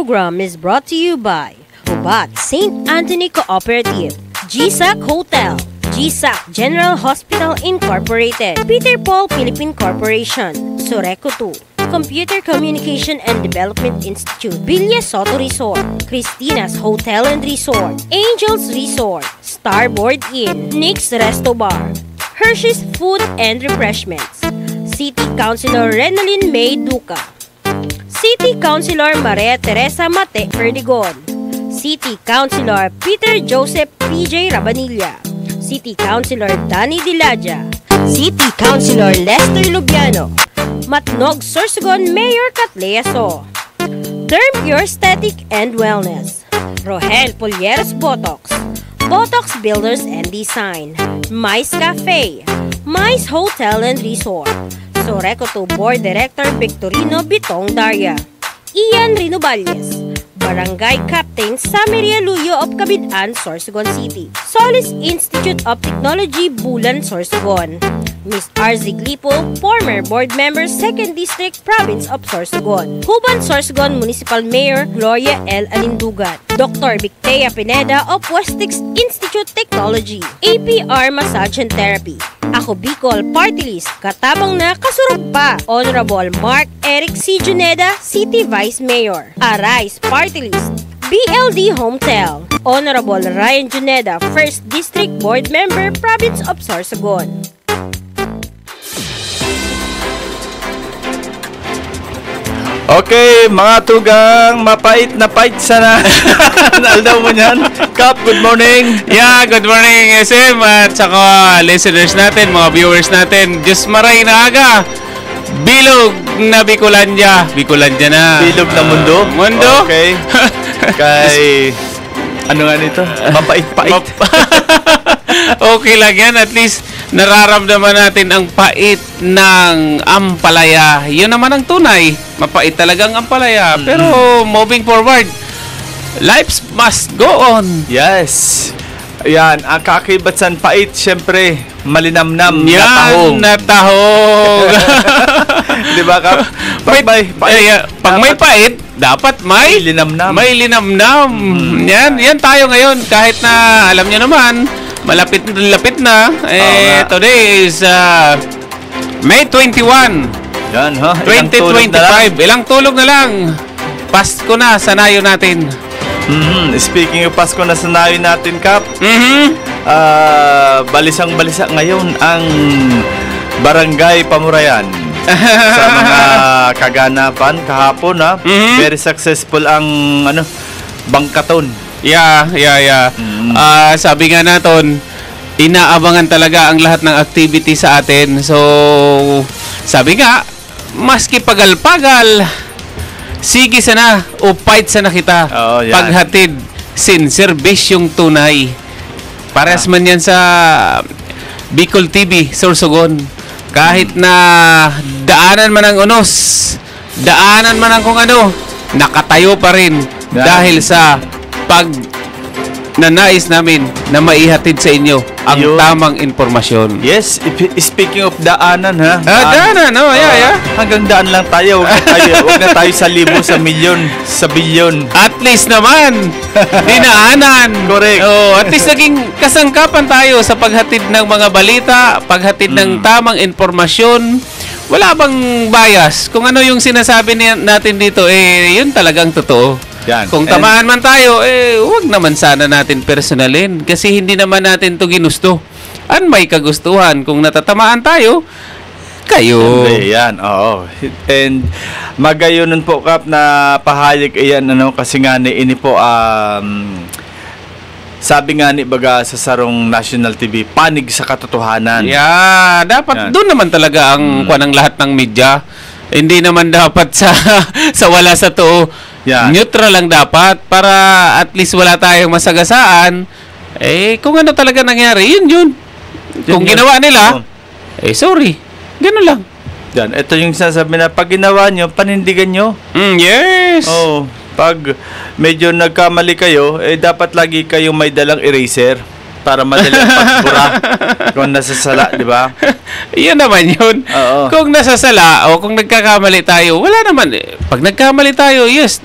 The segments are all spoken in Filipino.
program is brought to you by Ubat St. Anthony Cooperative, GSAC Hotel, GSAC General Hospital Incorporated, Peter Paul Philippine Corporation, Soreco 2, Computer Communication and Development Institute, Villa Soto Resort, Christina's Hotel and Resort, Angels Resort, Starboard Inn, Nick's Resto Bar, Hershey's Food and Refreshments, City Councilor Renalyn May Duca, City Councilor Maria Teresa Mate Perdigon, City Councilor Peter Joseph PJ Rabanilla, City Councilor Danny Dilaja, City Councilor Lester Lubiano, Matnog Sorsogon Mayor Catlea So, Term Pure Aesthetic and Wellness, Rohel Polieres Botox, Botox Builders and Design, Mice Cafe, Mice Hotel and Resort, Soreco 2 Board Director Victorino Bitong Daria, Ian Rinoballes, Barangay Captain Samaria Luyo of Cabidan, Sorsogon City, Solis Institute of Technology, Bulan, Sorsogon, Miss RZ Glipo, former board member, 2nd District, Province of Sorsogon, Huban, Sorsogon Municipal Mayor Gloria L. Alindugat, Dr. Victea Pineda of Westix Institute Technology, APR Massage and Therapy, Ako Bicol Party List, katabang na kasurog pa, Honorable Mark Eric C. Juneda, City Vice Mayor, Arise Party List, BLD Hometel, Honorable Ryan Juneda, 1st District Board Member, Province of Sorsogon. Okay, mga tugang, mapait na pait sana. Naaldaw mo niyan? Kap, good morning. Yeah, good morning SM at saka listeners natin, mga viewers natin. Diyos maray na aga. Bilog na Bicolandia. Bicolandia na. Bilog na mundo? Mundo? Okay. Kay, ano nga nito? Mapait-pait. Okay lang yan. At least nararamdaman natin ang pait ng ampalaya. Yun naman ang tunay. Mapait talagang ampalaya. Pero moving forward, lives must go on. Yes. Yan, ang kakibatsan pait, syempre, malinamnam na yan, tahong. na tahong. Di ba, Kap? Pag may pait, dapat may linamnam. May linamnam. Yan tayo ngayon. Kahit na, alam nyo naman, malapit na. Today is May 21. Yan, ha? 2025. Ilang tulog na lang. Pasko na, sanayo natin. Speaking of Pasko na sanayo natin, Kap. Balisang-balisa ngayon ang Barangay Pamurayan. Sa mga kaganapan kahapon, ha? Very successful ang bangkaton. Yeah. Sabi nga natin, inaabangan talaga ang lahat ng activity sa atin. So, sabi nga, maski pagal-pagal, sige sana, upait sana kita. Paghatid, sinserbisyong tunay. Pares man yan sa Bicol TV, Sorsogon. Kahit na daanan man ang unos, daanan man ang kung ano, nakatayo pa rin dahil sa nanais namin na maihatid sa inyo ang tamang informasyon. Yes, speaking of daanan, ha? Daanan, yeah. Hanggang daan lang tayo. Huwag na tayo sa libo, sa milyon, sa bilyon. At least naman, dinaanan. Correct. At least naging kasangkapan tayo sa paghatid ng mga balita, paghatid ng tamang informasyon. Wala bang bias? Kung ano yung sinasabi natin dito, yun talagang totoo. Yan. Kung tamaan man tayo, huwag naman sana natin personalin kasi hindi naman natin to ginusto. An may kagustuhan. Kung natatamaan tayo, kayo. Yan, oo. And magayonon po, Kap, na pahayag iyan, kasi nga ini po, sabi nga ni baga sa sarong National TV, panig sa katotohanan. Yeah, dapat doon naman talaga ang kuwan ng lahat ng media. Hindi naman dapat sa wala sa to. Neutral lang dapat para at least wala tayong masagasaan. Kung ano talaga nangyari, yun. Kung ginawa nila, sorry. Ganun lang. Yan, ito yung sasabi na pag ginawa nyo, panindigan nyo. Yes. Pag medyo nagkamali kayo, dapat lagi kayong may dalang eraser para madalang pagbura kung nasasala, di ba? Yan naman yun. Kung nasasala o kung nagkakamali tayo, wala naman. Pag nagkamali tayo, yes,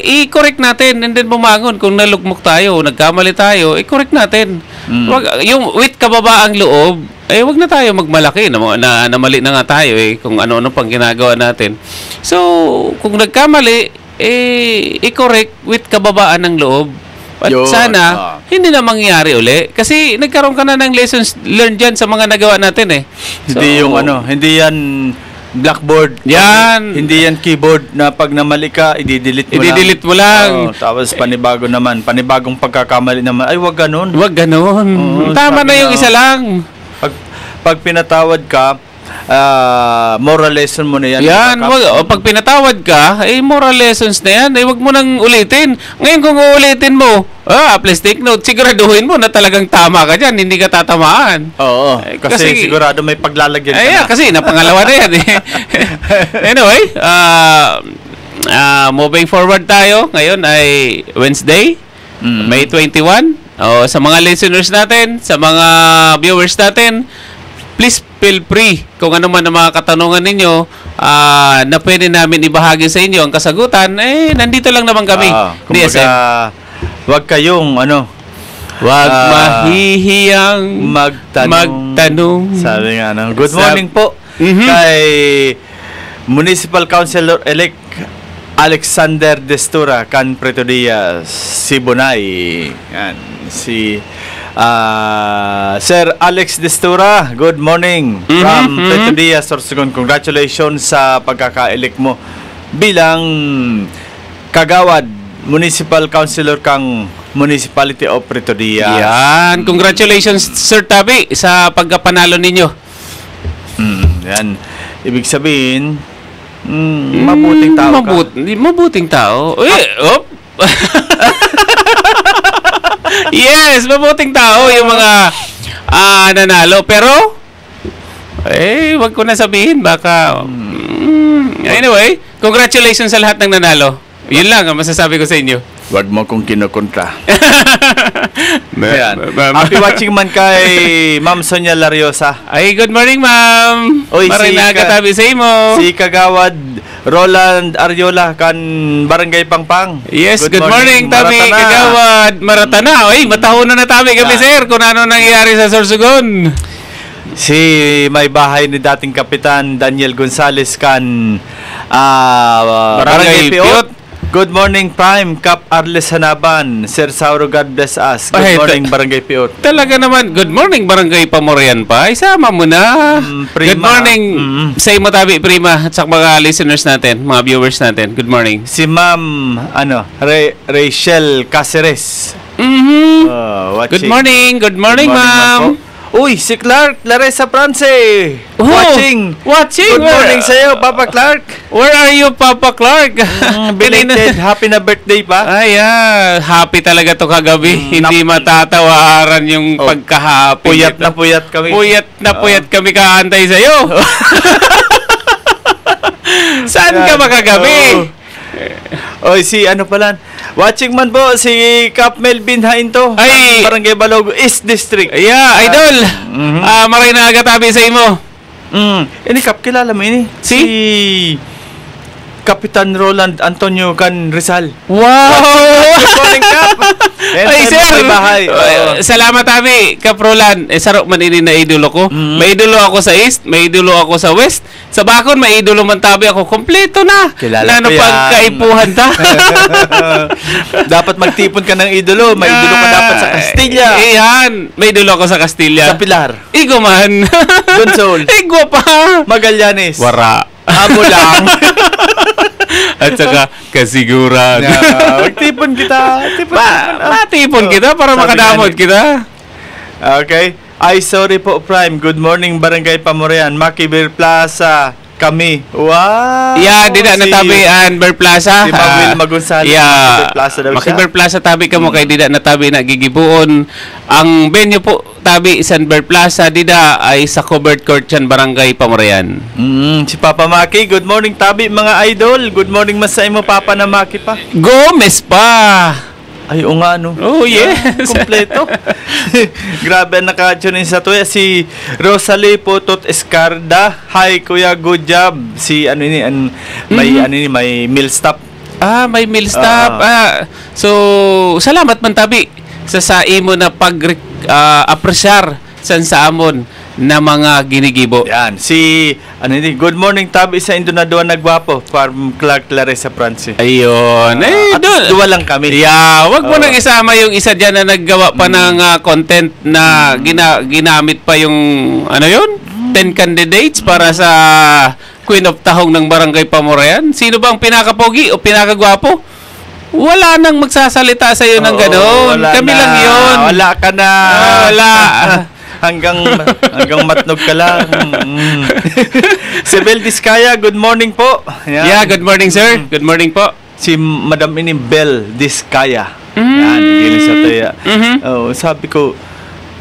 i-correct natin and then bumangon kung nalugmok tayo, nagkamali tayo, i-correct natin. Wag, yung with kababaang loob, wag na tayo magmalaki na mali na nga tayo kung ano-ano pang ginagawa natin. So, kung nagkamali, i-correct with kababaan ng loob. At sana, hindi na mangyari uli. Kasi nagkaroon ka na ng lessons learned dyan sa mga nagawa natin So, hindi yan blackboard. Yan. Hindi yan keyboard na pag namali ka, i-delete mo lang. Tapos panibagong pagkakamali naman. Ay, wag ganun. Wag ganun. Tama na yung isa lang. Pag pinatawad ka, moral lesson mo na yan. Yan, pag pinatawad ka, moral lessons na yan. Wag mo nang ulitin. Ngayon kung uulitin mo, please take note, siguraduhin mo na talagang tama ka dyan, hindi ka tatamaan. Oo, kasi sigurado may paglalagyan ka na. Kasi napangalawa na yan Anyway, moving forward tayo. Ngayon ay Wednesday, May 21. Sa mga listeners natin, sa mga viewers natin, please feel free kung ano man ang mga katanungan ninyo na pwede namin ibahagi sa inyo ang kasagutan, nandito lang naman kami. Kumbaga, wag kayong wag mahihiyang magtanong. Sabi nga good morning po kay Municipal Councilor-elect Alexander Destura, Can Preto Diaz, Sibonay. Yan, Sir Alex Destura, good morning from Preto Diaz, Sorsogon. Congratulations sa pagkaka-elect mo bilang Kagawad Municipal Councilor kang Municipality of Preto Diaz. Yan, congratulations Sir Tabi sa pagkapanalo ninyo. Yan, ibig sabihin mabuting tao ka. Mabuting tao. Yes, mabuting tao yung mga nanalo. Pero, wag ko na sabihin. Baka, anyway, congratulations sa lahat ng nanalo. Yun lang ang masasabi ko sa inyo. Wag mo kong kinukontra. Happy watching man kay Ma'am Sonia Lariosa. Ay, good morning, ma'am. Marinaga tabi sa imo. Si Kagawad Roland Ariola kan Barangay Pangpang. Yes, good morning tabi Kagawad Maratana. Oy, matahon na tabi kami sir kung ano nangyayari sa Sorsogon. Si may bahay ni dating Kapitan Daniel Gonzales kan Barangay Piot. Good morning, Prime, Cap Arles Hanaban, Sir Sauro, God bless us. Good morning, Barangay Piot. Talaga naman, good morning, Barangay Pamorian pa. Isama mo na. Good morning, sa imo tabi, Prima, at sa mga listeners natin, mga viewers natin. Good morning. Si Ma'am, Rachel Caceres. Good morning, ma'am. Uy, si Clark Laresa France. Watching. Good morning sa iyo, Papa Clark. Where are you, Papa Clark? Belated happy na birthday pa. Happy talaga to kagabi. Hindi matatawaran yung pagka-happy. Puyat na puyat kami. Puyat kami kaantay sa iyo. Saan ka makagabi? Oy, si watching man po, si Cap Melvin Hainto, Barangay Balog East District. Idol. Marinaga tabi sa imo. Ini Cap, kilala mo ini? Si Kapitan Roland Antonio Can Rizal. Wow! Good morning, Cap. Ay, sir. Salamat tabi, Cap Roland. Sarok man ini na idolo ko. May idolo ako sa East, may idolo ako sa West. Sa Bacon, may idolo man tabi ako. Kompleto na. Kilala ko yan. Pagkaipuhan ta. Dapat magtipon ka ng idolo. May idolo ka dapat sa Castilla. Iyan. May idolo ako sa Castilla. Sa Pilar. Igo man. Donsol. Igo pa. Magallanes. Wara. Amo lang. At saka kasiguran. Magtipon kita. Matipon kita para makadamot kita. Okay. Ay, sorry po, Prime. Good morning, Barangay Pamorian, Makibir Plaza. Kami. Wow! Di na natabi Ber Plaza. Si Mawil Magunsal. Makibir Plaza daw siya. Makibir Plaza tabi ka mo kay di na natabi na gigibuon. Ang venue po tabi sa Ber Plaza dida ay sa covered court yan, Barangay Pamorian. Si Papa Maki. Good morning, tabi mga idol. Good morning masay mo, Papa na Maki pa. Gomez pa! Ay, o nga, no? Oh, yes. Kompleto. Grabe, naka-tune in sa tuya. Si Rosalie Potot Escarda. Hi, Kuya. Good job. Si, may meal stop. May meal stop. So, salamat man tabi sa imo na apresyar sa amon na mga ginigibo. Yan, good morning Tabi sa Indonaduan nagwapo from Clark Clarissa Francis. Ayun. Duwa lang kami. Yeah, wag mo nang isama yung isa diyan na naggawa pa ng content na ginamit pa yung 10 candidates para sa Queen of Tahong ng Barangay Pamorayan. Sino ba ang pinakapogi o pinakagwapo? Wala nang magsasalita sa iyo ng ganoon. Kami na lang 'yon. Wala ka na. Wala. hanggang matnog ka lang. Si Bel Diskaya, good morning po. Yan. Yeah, good morning sir. Good morning po. Si Madam ini Bel Diskaya. Yan, gilis sa taya. Sabi ko,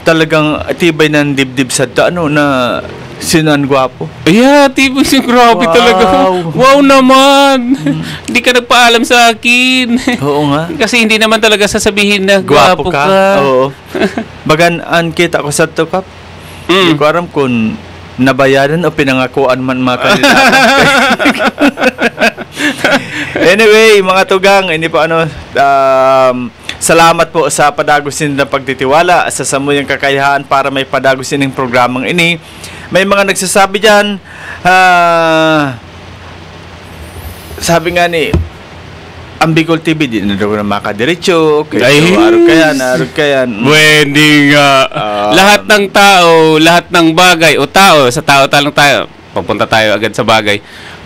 talagang tibay ng dibdib sa na sinan gwapo. Yeah, tibay siya. Grabe talaga. Wow naman. Hindi ka nagpaalam sa akin. Oo nga. Kasi hindi naman talaga sasabihin na gwapo ka. Oo. Bagan-an kita ko sa tukap. Hindi ko alam kung nabayaran o pinangakuan man mga kandidato. Anyway, mga tugang, hindi po salamat po sa padagusin na pagtitiwala sa samuyang kakayahan para may padagusin ng programang ini. May mga nagsasabi dyan, sabi nga ni, ang Bicol TV, di na daw na makadiretso, arog kayan. Hindi nga. Lahat ng tao, lahat ng bagay, o tao, sa tao talang tayo, papunta tayo agad sa bagay.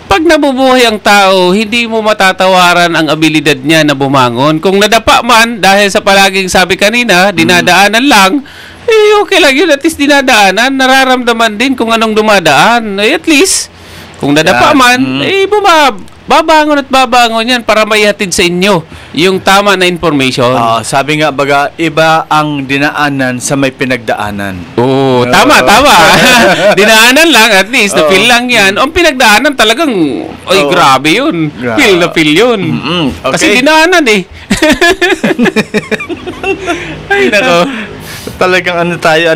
Pag nabubuhay ang tao, hindi mo matatawaran ang abilidad niya na bumangon. Kung nadapa man, dahil sa palaging sabi kanina, dinadaanan lang, okay lang yun. At least dinadaanan, nararamdaman din kung anong dumadaan. At least, kung nadapa man, babangon at babangon yan para maihatid sa inyo yung tama na information. Sabi nga baga, iba ang dinaanan sa may pinagdaanan. Tama. Dinaanan lang, at least, na-feel lang yan. Ang pinagdaanan talagang, grabe yun. Feel na feel yun. Okay. Kasi dinaanan Ay, nako. Talagang tayo,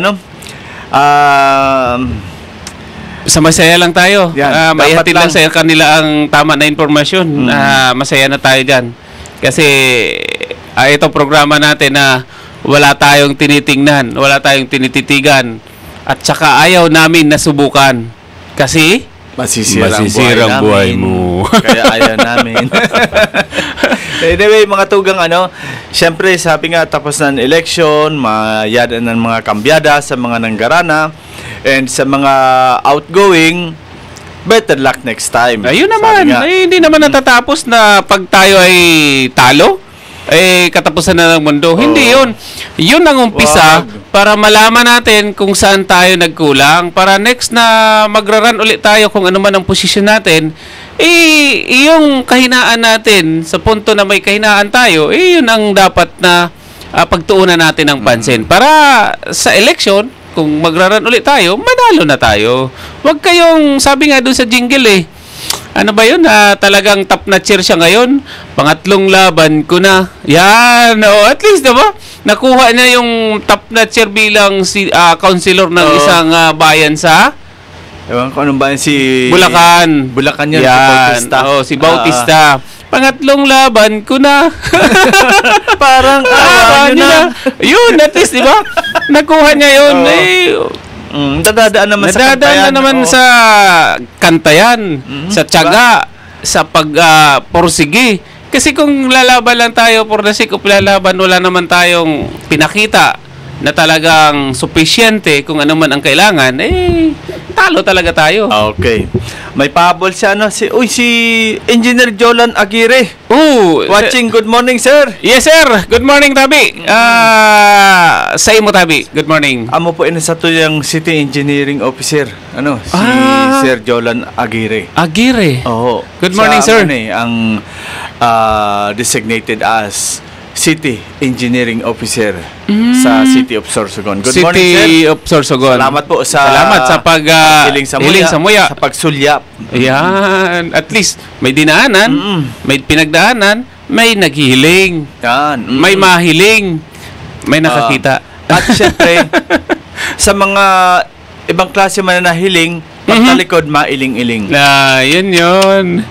sa masaya lang tayo. Maihatid lang sa kanila ang tama na informasyon. Masaya na tayo dyan. Kasi itong programa natin na wala tayong tinitingnan, wala tayong tinititigan, at saka ayaw namin nasubukan. Kasi masisira ang buhay mo. Kaya ayaw namin. Anyway, mga tugang, syempre sabi nga tapos na ang election, mayada ng mga kambyada sa mga nanggarana. And sa mga outgoing, better luck next time. Ayun naman. Hindi naman natatapos na pag tayo ay talo, katapusan na ng mundo. Hindi yun. Yun ang umpisa para malaman natin kung saan tayo nagkulang. Para next na magraran ulit tayo kung ano man ang posisyon natin, yung kahinaan natin, sa punto na may kahinaan tayo, yun ang dapat na pagtuunan natin ng pansin. Para sa election, kung magraran ulit tayo, manalo na tayo. Huwag kayong, sabi nga doon sa jingle ano ba yun? Talagang top notcher siya ngayon. Pangatlong laban ko na. Yan. At least, diba? Nakuha niya yung top notcher bilang counselor ng isang bayan sa ewan ko anong bayan, si Bulacan. Bulacan yun. Yan. Si Bautista. Pangatlong laban ko na. Parang nyo na. Yun, at least, di ba? Nakuha niya yun. Dadaan naman sa kantayan, sa tiyaga, sa pagporsige. Kasi kung lalaban lang tayo for the sake of lalaban, wala naman tayong pinakita na talagang sufficiente kung ano man ang kailangan, talo talaga tayo. Okay. May pahabol siya, si Engineer Jolan Aguirre. Watching, good morning, sir. Yes, sir. Good morning, Tabi. Sa imo, Tabi. Good morning. Amo po sa tuyang City Engineering Officer. Si Sir Jolan Aguirre. Aguirre? Oo. Good morning, sir. Ang designated as City Engineering Officer sa City of Sorsogon. Good morning, sir. City of Sorsogon. Salamat po sa hiling sa muya. Sa pagsulyap. Ayan. At least, may dinaanan, may pinagdaanan, may naghihiling, may mahiling, may nakakita. At syempre, sa mga ibang klase man na nahiling, pagtalikod, mailing-iling. Yun.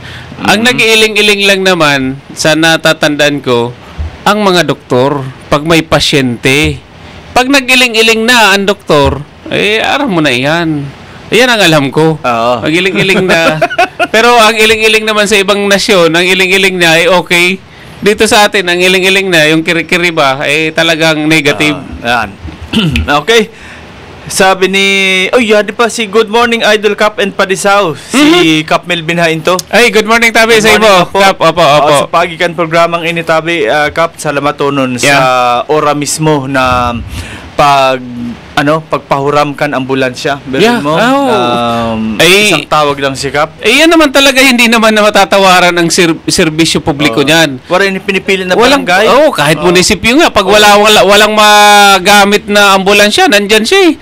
Ang nag-iiling-iling lang naman, sa natatandaan ko, ang mga doktor, pag may pasyente, pag nag-iling-iling na ang doktor, aram mo na yan. Yan ang alam ko. Oo. Mag-iling-iling na. Pero ang iling-iling naman sa ibang nasyon, ang iling-iling na ay okay. Dito sa atin, ang iling-iling na, yung kiri-kiri ba, talagang negative. Yan. Okay. Sabi ni, yan di pa si Good Morning Idol Cap and Padisaw. Si Cap Melvin Hainto. Ay, good morning, Tabi, sa ibo. Kap, opo. Sa pagikan programang ini, Tabi, Cap, salamat tonon sa ora mismo na pagpahuramkan ambulansya. Berin mo, isang tawag lang si Cap. Yan naman talaga, hindi naman na matatawaran ang serbisyo publiko niyan. Wala yung pinipili na barangay. Kahit munisipyo nga, pag walang magamit na ambulansya, nandyan siya.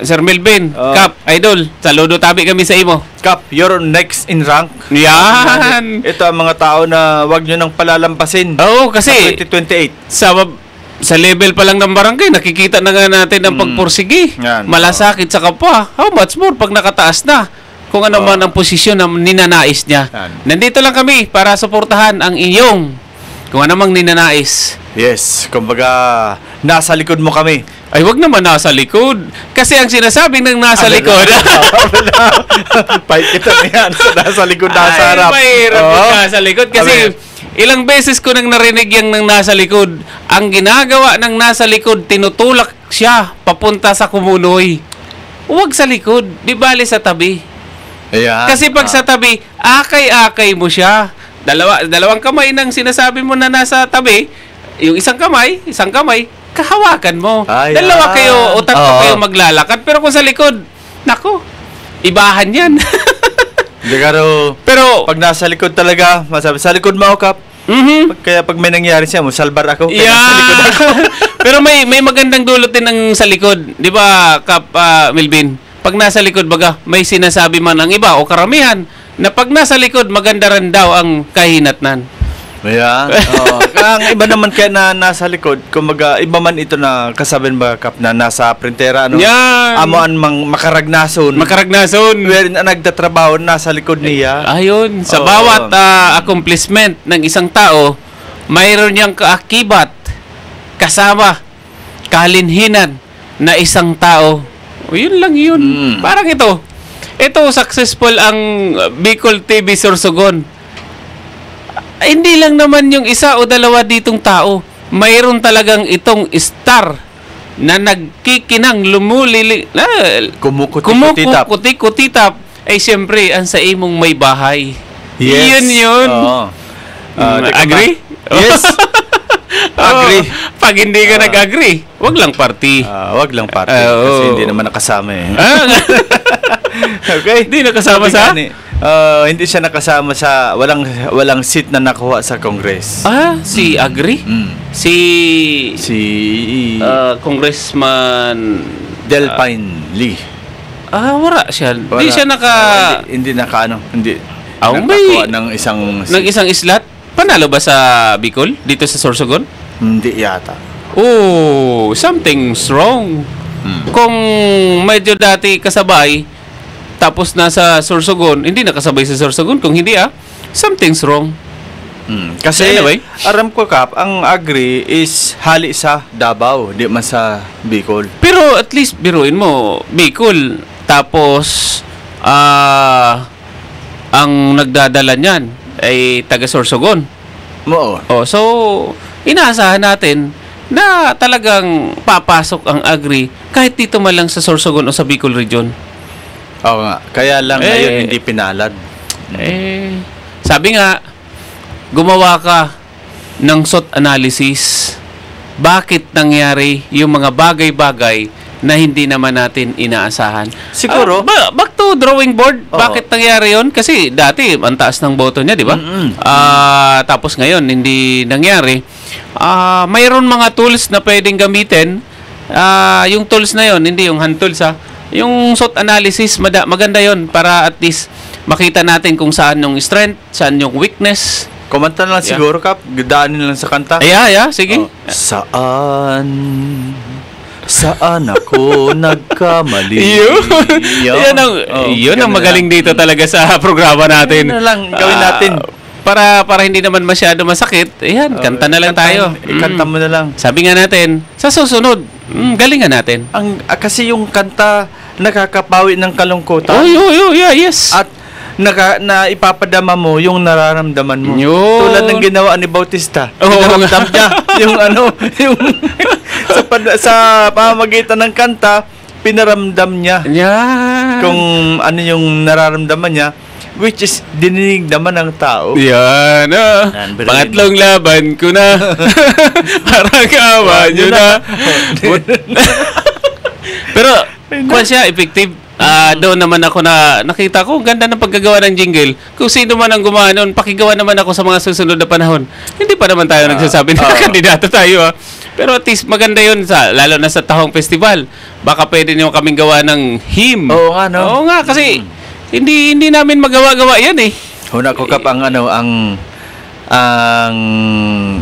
Sir Melvin, Cap, Idol, saludo, Tabi kami sa imo. Cap, you're next in rank. Yan. Ito ang mga tao na wag nyo nang palalampasin. Kasi sa 2028. Sa level pa lang ng barangay, nakikita na nga natin ang pagpursigi. Malasakit sa kapwa. How much more pag nakataas na? Kung ano man ang posisyon na ninanais niya. Nandito lang kami para suportahan ang inyong kung ano mang ninanais. Yes, kumbaga nasa likod mo kami. Ay, wag naman nasa likod. Kasi ang sinasabing ng nasa likod. Fight kita na yan. Nasa likod, nasa harap. Mahirap yung nasa likod. Kasi ilang beses ko nang narinig yung ng nasa likod. Ang ginagawa ng nasa likod, tinutulak siya papunta sa kumunoy. Huwag sa likod. Di bali sa tabi. Ayan. Kasi pag sa tabi, akay-akay mo siya. Dalawang kamay nang sinasabi mo na nasa tabi. Yung isang kamay, kahawakan mo. Dalawa kayo o tatlo kayo maglalakad. Pero kung sa likod, nako, ibahan yan. Pero pag nasa likod talaga, masabi, sa likod mo ako, Cap. Kaya pag may nangyari siya, salbar ako. Kaya nasa likod ako. Pero may magandang dulot din ng sa likod. Di ba, Cap, Melvin? Pag nasa likod, baga, may sinasabi man ang iba o karamihan na pag nasa likod, maganda rin daw ang kahinatnan. Ayan. Ang iba naman kaya na nasa likod, kumbaga iba man ito na kasabin ba, Cap, na nasa printera, amoan mang makaragnason. Wherein ang nagtatrabaho nasa likod niya. Ayun, sa bawat accomplishment ng isang tao, mayroon niyang kaakibat, kasama, kalinhinan na isang tao. Yun lang yun. Parang ito, successful ang Bicol TV Sorsogon. Hindi lang naman yung isa o dalawa ditong tao. Mayroon talagang itong star na nagkikinang lumulili, kumukuti-kutitap. Ay siyempre, ang sa imong may bahay. Yes. Yun. Agree? Yes. Agree. Pag hindi ka nag-agree, wag lang party. Wag lang party. Kasi hindi naman nakasama eh. Okay? Hindi nakasama sa? Hindi siya nakasama sa walang seat na nakuha sa Congress. Si Agri? Si Congressman Delpine Lee. Wala siya. Hindi siya hindi nakakuha ng isang slot. Panalo ba sa Bicol dito sa Sorsogon? Hindi yata. Something's wrong. Kung medyo dati kasabay tapos nasa Sorsogon, hindi nakasabay sa Sorsogon. Kung hindi, something's wrong. Kasi, anyway, aram ko, Cap, ang Agri is hali sa Davao, di man sa Bicol. Pero at least, biruin mo, Bicol, tapos, ang nagdadala niyan ay taga Sorsogon. So, inaasahan natin na talagang papasok ang Agri kahit dito man lang sa Sorsogon o sa Bicol region. Oo nga. Kaya lang ngayon hindi pinalad. Sabi nga, gumawa ka ng SWOT analysis. Bakit nangyari yung mga bagay-bagay na hindi naman natin inaasahan? Siguro. Back to drawing board. Bakit nangyari yon? Kasi dati, ang taas ng boto niya, di ba? Tapos ngayon, hindi nangyari. Mayroon mga tools na pwedeng gamitin. Yung tools na yon, hindi yung hand tools, yung SWOT analysis, maganda yon para at least makita natin kung saan yung strength, saan yung weakness. Kumanta na lang siguro, Cap. Daanin lang sa kanta. Sige. Saan Saan ako nagkamali? Yun ang magaling dito talaga sa programa natin. Yun na lang gawin natin. Para hindi naman masyado masakit, ayan, kanta na lang tayo. Ikanta mo na lang. Sabi nga natin, sa susunod, galingan natin. Kasi yung kanta, nakakapawi ng kalungkutan. Yes. At na ipapadama mo yung nararamdaman mo. Yun. Tulad ng ginawa ni Bautista. Oo. Pinaramdam niya yung sa pamamagitan ng kanta, pinaramdam niya Yan. kung ano yung nararamdaman niya, which is dininig naman ng tao. Yan. Yan, Pangatlong laban ko na. Parang kawa nyo na. Pero, kung siya, effective. Doon naman ako nakita ko, ang ganda ng paggagawa ng jingle. Kung sino man ang gumawa noon, pakigawa naman ako sa mga susunod na panahon. Hindi pa naman tayo nagsasabi na kandidato tayo. Pero at least maganda yun, lalo na sa Tahong Festival. Baka pwede niyo kaming gawa ng hymn. Oo nga, no? Oo nga, kasi hindi namin magawa-gawa yan eh. Huna ko kap ang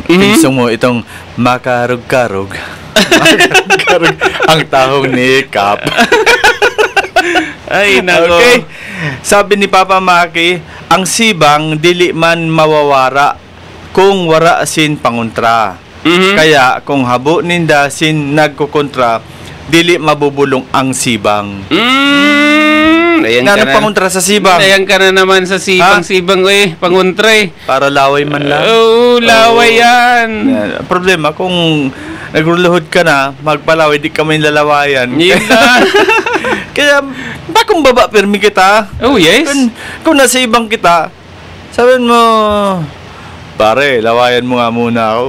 pinsong mo, itong makarug-karug. Makarug-karug ang tahong ni Kap. Ay, nako. Okay. Sabi ni Papa Maki, ang sibang dili man mawawara kung wara sin pangontra. Kaya kung habo ninda sin nagkukontra, dili mabubulong ang sibang. Ayan Nga ka na. pangontra sa sibang. Ayan ka na naman sa sibang pangontra eh. Para laway man lang. Oo, laway yan. Yan. Problema kung nagluluhod ka na, magpalaway, di ka may lalawayan. Yun na. Kaya, bakong baba pirmi kita? Oh, yes. Kung nasa ibang kita, sabihin mo, pare, lawayan mo nga muna ako.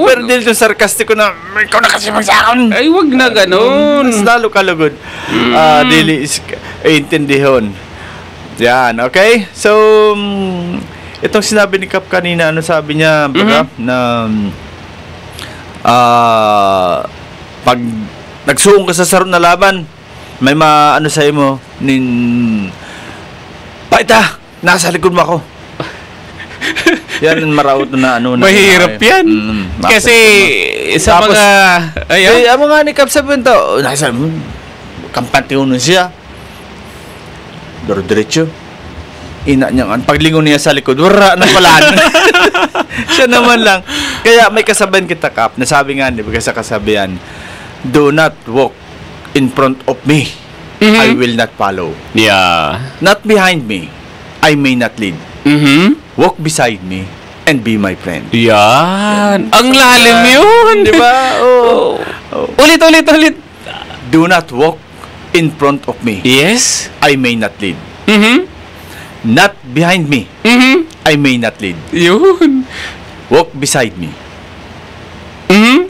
Pero dito sarkastiko na, ikaw na kasi magsakon. Ay, wag na ganun. Mas lalo kalugod. Dili is intindihon. Yan, okay? So, itong sinabi ni Kap kanina, ano sabi niya, baga, na pag nagsuong ka sa sarong na laban, may maano sa mo, Paita, nasa likod mo ako. Yan maraot na ano. Mahirap yan. Kasi sa tapos, mga... ang mga ni Kap sabihin to, nasa kampante uno siya. Diretso. Ina niya, paglingon niya sa likod, wala na pala. Siya naman lang. Kaya may kasabihan kita, Kap, nasabi nga, di ba sa kasabihan, do not walk in front of me. I will not follow. Yeah. Not behind me. I may not lead. Walk beside me and be my friend. Yan. Ang lalim yun. Di ba? Oh. Ulit. Do not walk in front of me. Yes. I may not lead. Not behind me. I may not lead. Yun. Walk beside me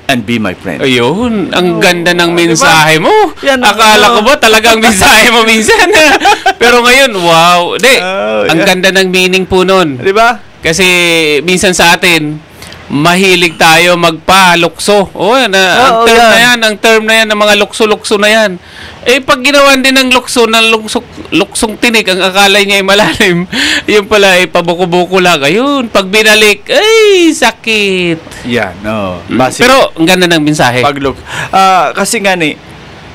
and be my friend. Ayun, ang ganda ng mensahe mo. Yan, Akala ko ba talagang mensahe mo minsan? Pero ngayon, wow. Ang ganda ng meaning po nun. Di ba? Kasi minsan sa atin, mahilig tayo magpa-lukso. Ang term na yan ng mga lukso-lukso na yan. Pag ginawan din ng lukso, ng luksong tinik, ang akala niya ay malalim, yun pala ay pabuko-buko lang. Ayun, pag binalik, ay, sakit. Yan, no. Pero, ang ganda ng mensahe. Kasi nga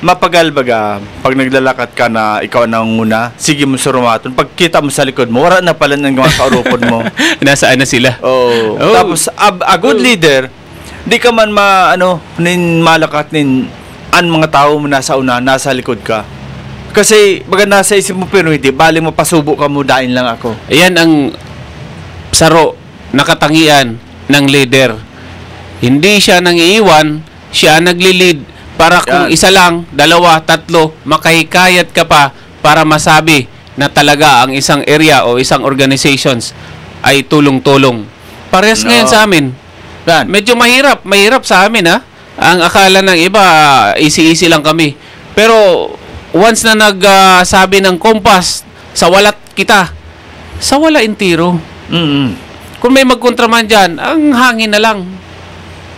mapagal baga, pag naglalakad ka na ikaw na una, sige mo surumaton. Pag kita mo sa likod mo, wala na pala ng mga kaurupon mo. Nasaan na sila? Tapos, a good leader, di ka man malakat ang mga tao mo nasa una, nasa likod ka. Kasi, baga nasa isip mo, pero hindi, bali mo pasubo ka mo, dain lang ako. Ayan ang saro, nakatangian ng leader. Hindi siya nang iiwan, siya nagli-lead para kung isa lang, dalawa, tatlo, makahikayat ka pa para masabi na talaga ang isang area o isang organizations ay tulong-tulong. Parehas ngayon sa amin. Medyo mahirap sa amin ha. Ang akala ng iba, easy-easy lang kami. Pero once na nagsabi ng kompas, sa walat kita, sa wala intiro. Kung may magkontraman dyan, ang hangin na lang.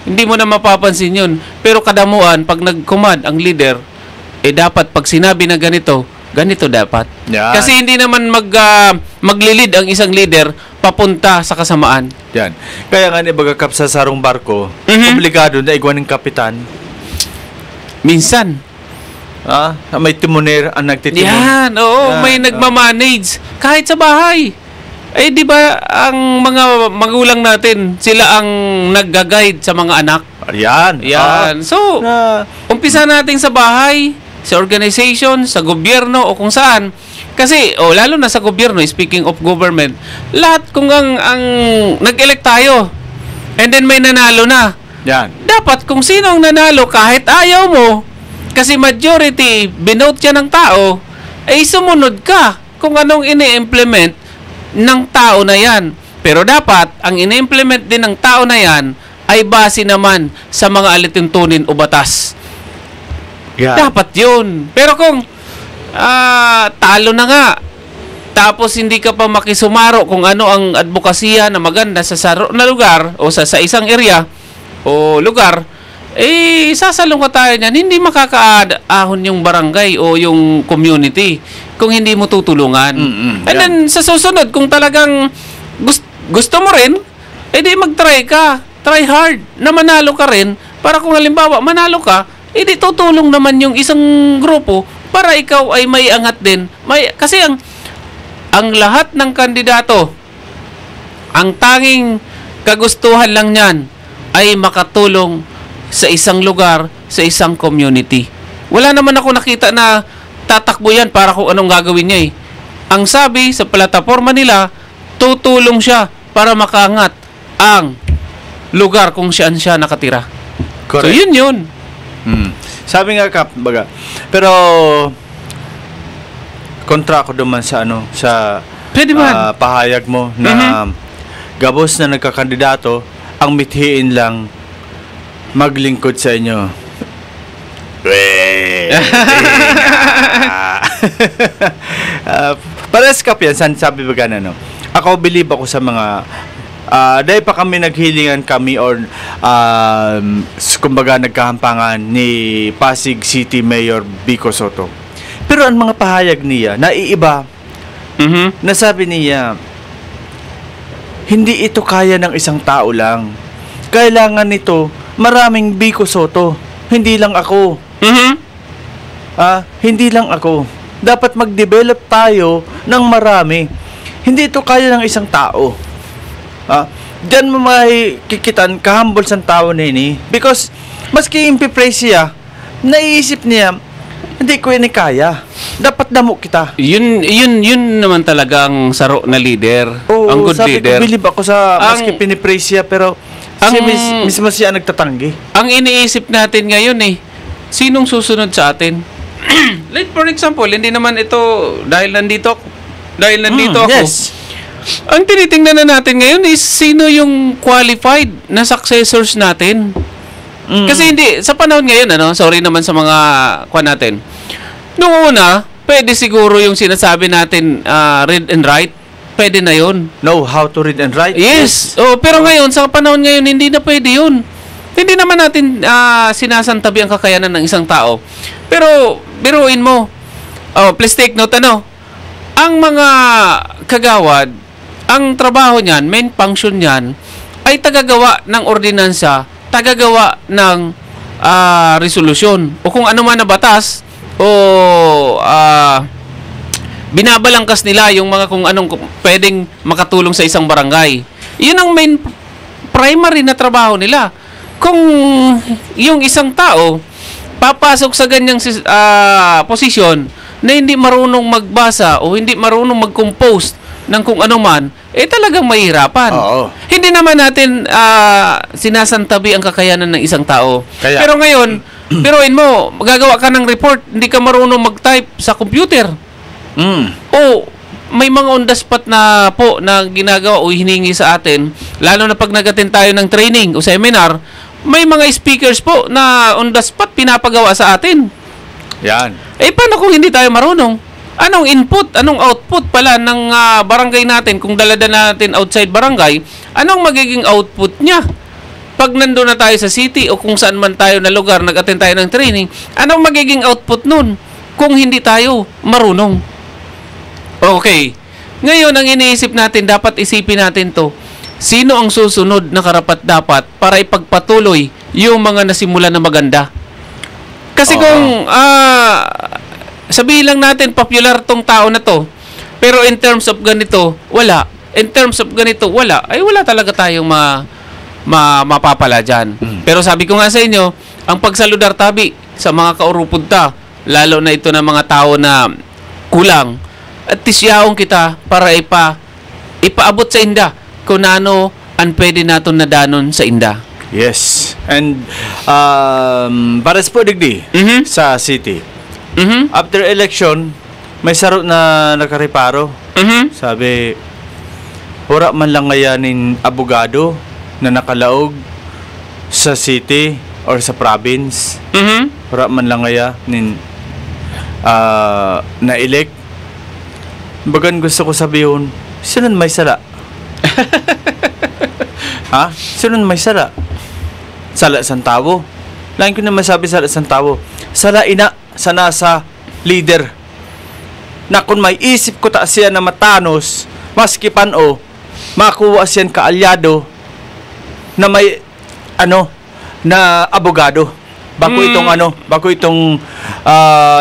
Hindi mo na mapapansin yun. Pero kadamuan, pag nag-command ang leader, dapat pag sinabi na ganito dapat. Yan. Kasi hindi naman maglilid ang isang leader papunta sa kasamaan. Yan. Kaya nga bagakap sa sarong barko, obligado na iguan ng kapitan. Minsan. May timoner ang nagtitimon. Yan, oo, may nagmamanage. Kahit sa bahay. Di ba ang mga magulang natin, sila ang nagga-guide sa mga anak? Yan. So, umpisa natin sa bahay, sa organization, sa gobyerno o kung saan. Kasi, lalo na sa gobyerno, speaking of government, lahat kung ang nag-elect tayo, and then may nanalo na. Yan. Dapat kung sino ang nanalo, kahit ayaw mo, kasi majority, binote siya ng tao, ay sumunod ka kung anong ini-implement ng tao na yan. Pero dapat, ang ini-implement din ng tao na yan, ay base naman sa mga alituntunin o batas. Yeah. Dapat yun. Pero kung talo na nga, tapos hindi ka pa makisumaro kung ano ang advokasya na maganda sa na lugar o sa isang area o lugar, sasalong ka tayo niyan, hindi makakaahon yung barangay o yung community kung hindi mo tutulungan. And then, sa susunod, kung talagang gusto mo rin, di mag-try ka. Try hard na manalo ka rin para kung halimbawa manalo ka, di tutulong naman yung isang grupo para ikaw ay may angat din. Kasi ang lahat ng kandidato, ang tanging kagustuhan lang niyan ay makatulong sa isang lugar, sa isang community. Wala naman ako nakita na tatakbo yan para kung anong gagawin niya eh. Ang sabi sa plataforma nila, tutulong siya para makaangat ang lugar kung saan siya nakatira. Correct. So yun. Sabi nga Kap, baga. Pero kontra ko duman sa Pwede man. Pahayag mo na gabos na nagkakandidato ang mithiin lang maglingkod sa inyo. Pares Kap yan, sabi ba gana, no? Ako, believe ako sa mga dahil pa kami naghilingan kami or kumbaga nagkahampangan ni Pasig City Mayor Vico Soto. Pero ang mga pahayag niya, naiiba, nasabi niya, hindi ito kaya ng isang tao lang. Kailangan nito maraming Vico Soto. Hindi lang ako. Hindi lang ako. Dapat mag-develop tayo ng marami. Hindi ito kaya ng isang tao. Diyan mo may kikitan kahambol sa tao na ini. Because, maski impipraise siya, naiisip niya, hindi ko ini kaya. Dapat damo kita. Yun naman talagang saro na leader. Ang good sabi leader. Ko, believe ako sa maski pinipraise siya, pero mismo siya nagtatanggi. Ang iniisip natin ngayon sinong susunod sa atin? Like for example, hindi naman ito dahil nandito ako. Yes. Ang tinitingnan na natin ngayon is sino yung qualified na successors natin. Kasi hindi, sa panahon ngayon, sorry naman sa mga natin. Noong una, pwede siguro yung sinasabi natin, read and write. Pwede na yun. Know how to read and write? Yes. Pero ngayon, sa panahon ngayon, hindi na pwede yun. Hindi naman natin sinasantabi ang kakayanan ng isang tao. Pero, biruin mo. Please take note, ang mga kagawad, ang trabaho niyan, main function niyan, ay tagagawa ng ordinansa, tagagawa ng resolusyon, o kung ano man na batas, o binabalangkas nila yung mga kung anong pwedeng makatulong sa isang barangay. Yun ang main primary na trabaho nila. Kung yung isang tao papasok sa ganyang posisyon na hindi marunong magbasa o hindi marunong mag-compose ng kung ano man, talagang mahihirapan. Oo. Hindi naman natin sinasantabi ang kakayanan ng isang tao. Pero ngayon, biruin mo, magagawa ka ng report, hindi ka marunong mag-type sa computer. O may mga on the spot na po na ginagawa o hiningi sa atin, lalo na pag nag-attend tayo ng training o seminar, may mga speakers po na on the spot pinapagawa sa atin. Yan. Paano kung hindi tayo marunong? Anong input, anong output pala ng barangay natin kung dalada natin outside barangay? Anong magiging output niya? Pag nandun na tayo sa city o kung saan man tayo na lugar, nag-attend tayo ng training, anong magiging output nun kung hindi tayo marunong? Okay. Ngayon, ang iniisip natin, dapat isipin natin to. Sino ang susunod na karapat-dapat para ipagpatuloy yung mga nasimula na maganda? Kasi kung sabihin lang natin popular tong tao na to, pero in terms of ganito, wala. In terms of ganito, wala. Ay wala talaga tayong mapapala dyan. Pero sabi ko nga sa inyo, ang pagsaludar tabi sa mga kaurupunta, lalo na ito ng mga tao na kulang, at tisyahong kita para ipaabot sa inda kung ano ang pwede natin nadanon sa inda. Yes. And para sa digdi sa city. After election, may saro na nakareparo. Sabi, wala man lang ngayanin abogado na nakalaog sa city or sa province. Wala man lang ngayanin na-elect. Bagan gusto ko sabihin, sinun may sala? Ha? Sinun may sala? Sala sang tao. Lain ko na masabi sala sang tao. Sala ina sa nasa leader. Na kung may isip ko ta siya na matanos, maski pano, makuha siyan kaalyado na may na abogado. Bako itong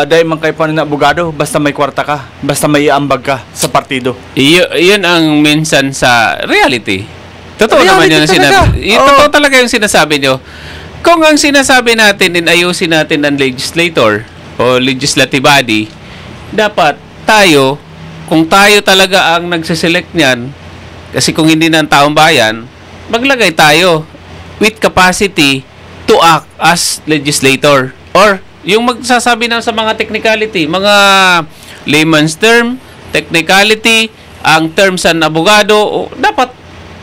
dahil man kayo pa na abogado, basta may kwarta ka, basta may iambag ka sa partido. Iyon ang minsan sa reality. Totoo naman Reality yun ang sinabi. Totoo talaga yung sinasabi nyo. Kung ang sinasabi natin, ayusin natin ang legislator o legislative body, dapat tayo, kung tayo talaga ang nagsiselect niyan, kasi kung hindi ng taong bayan, maglagay tayo with capacity to act as legislator. Or, yung magsasabi na sa mga technicality, mga layman's term, technicality, ang terms ng abogado, dapat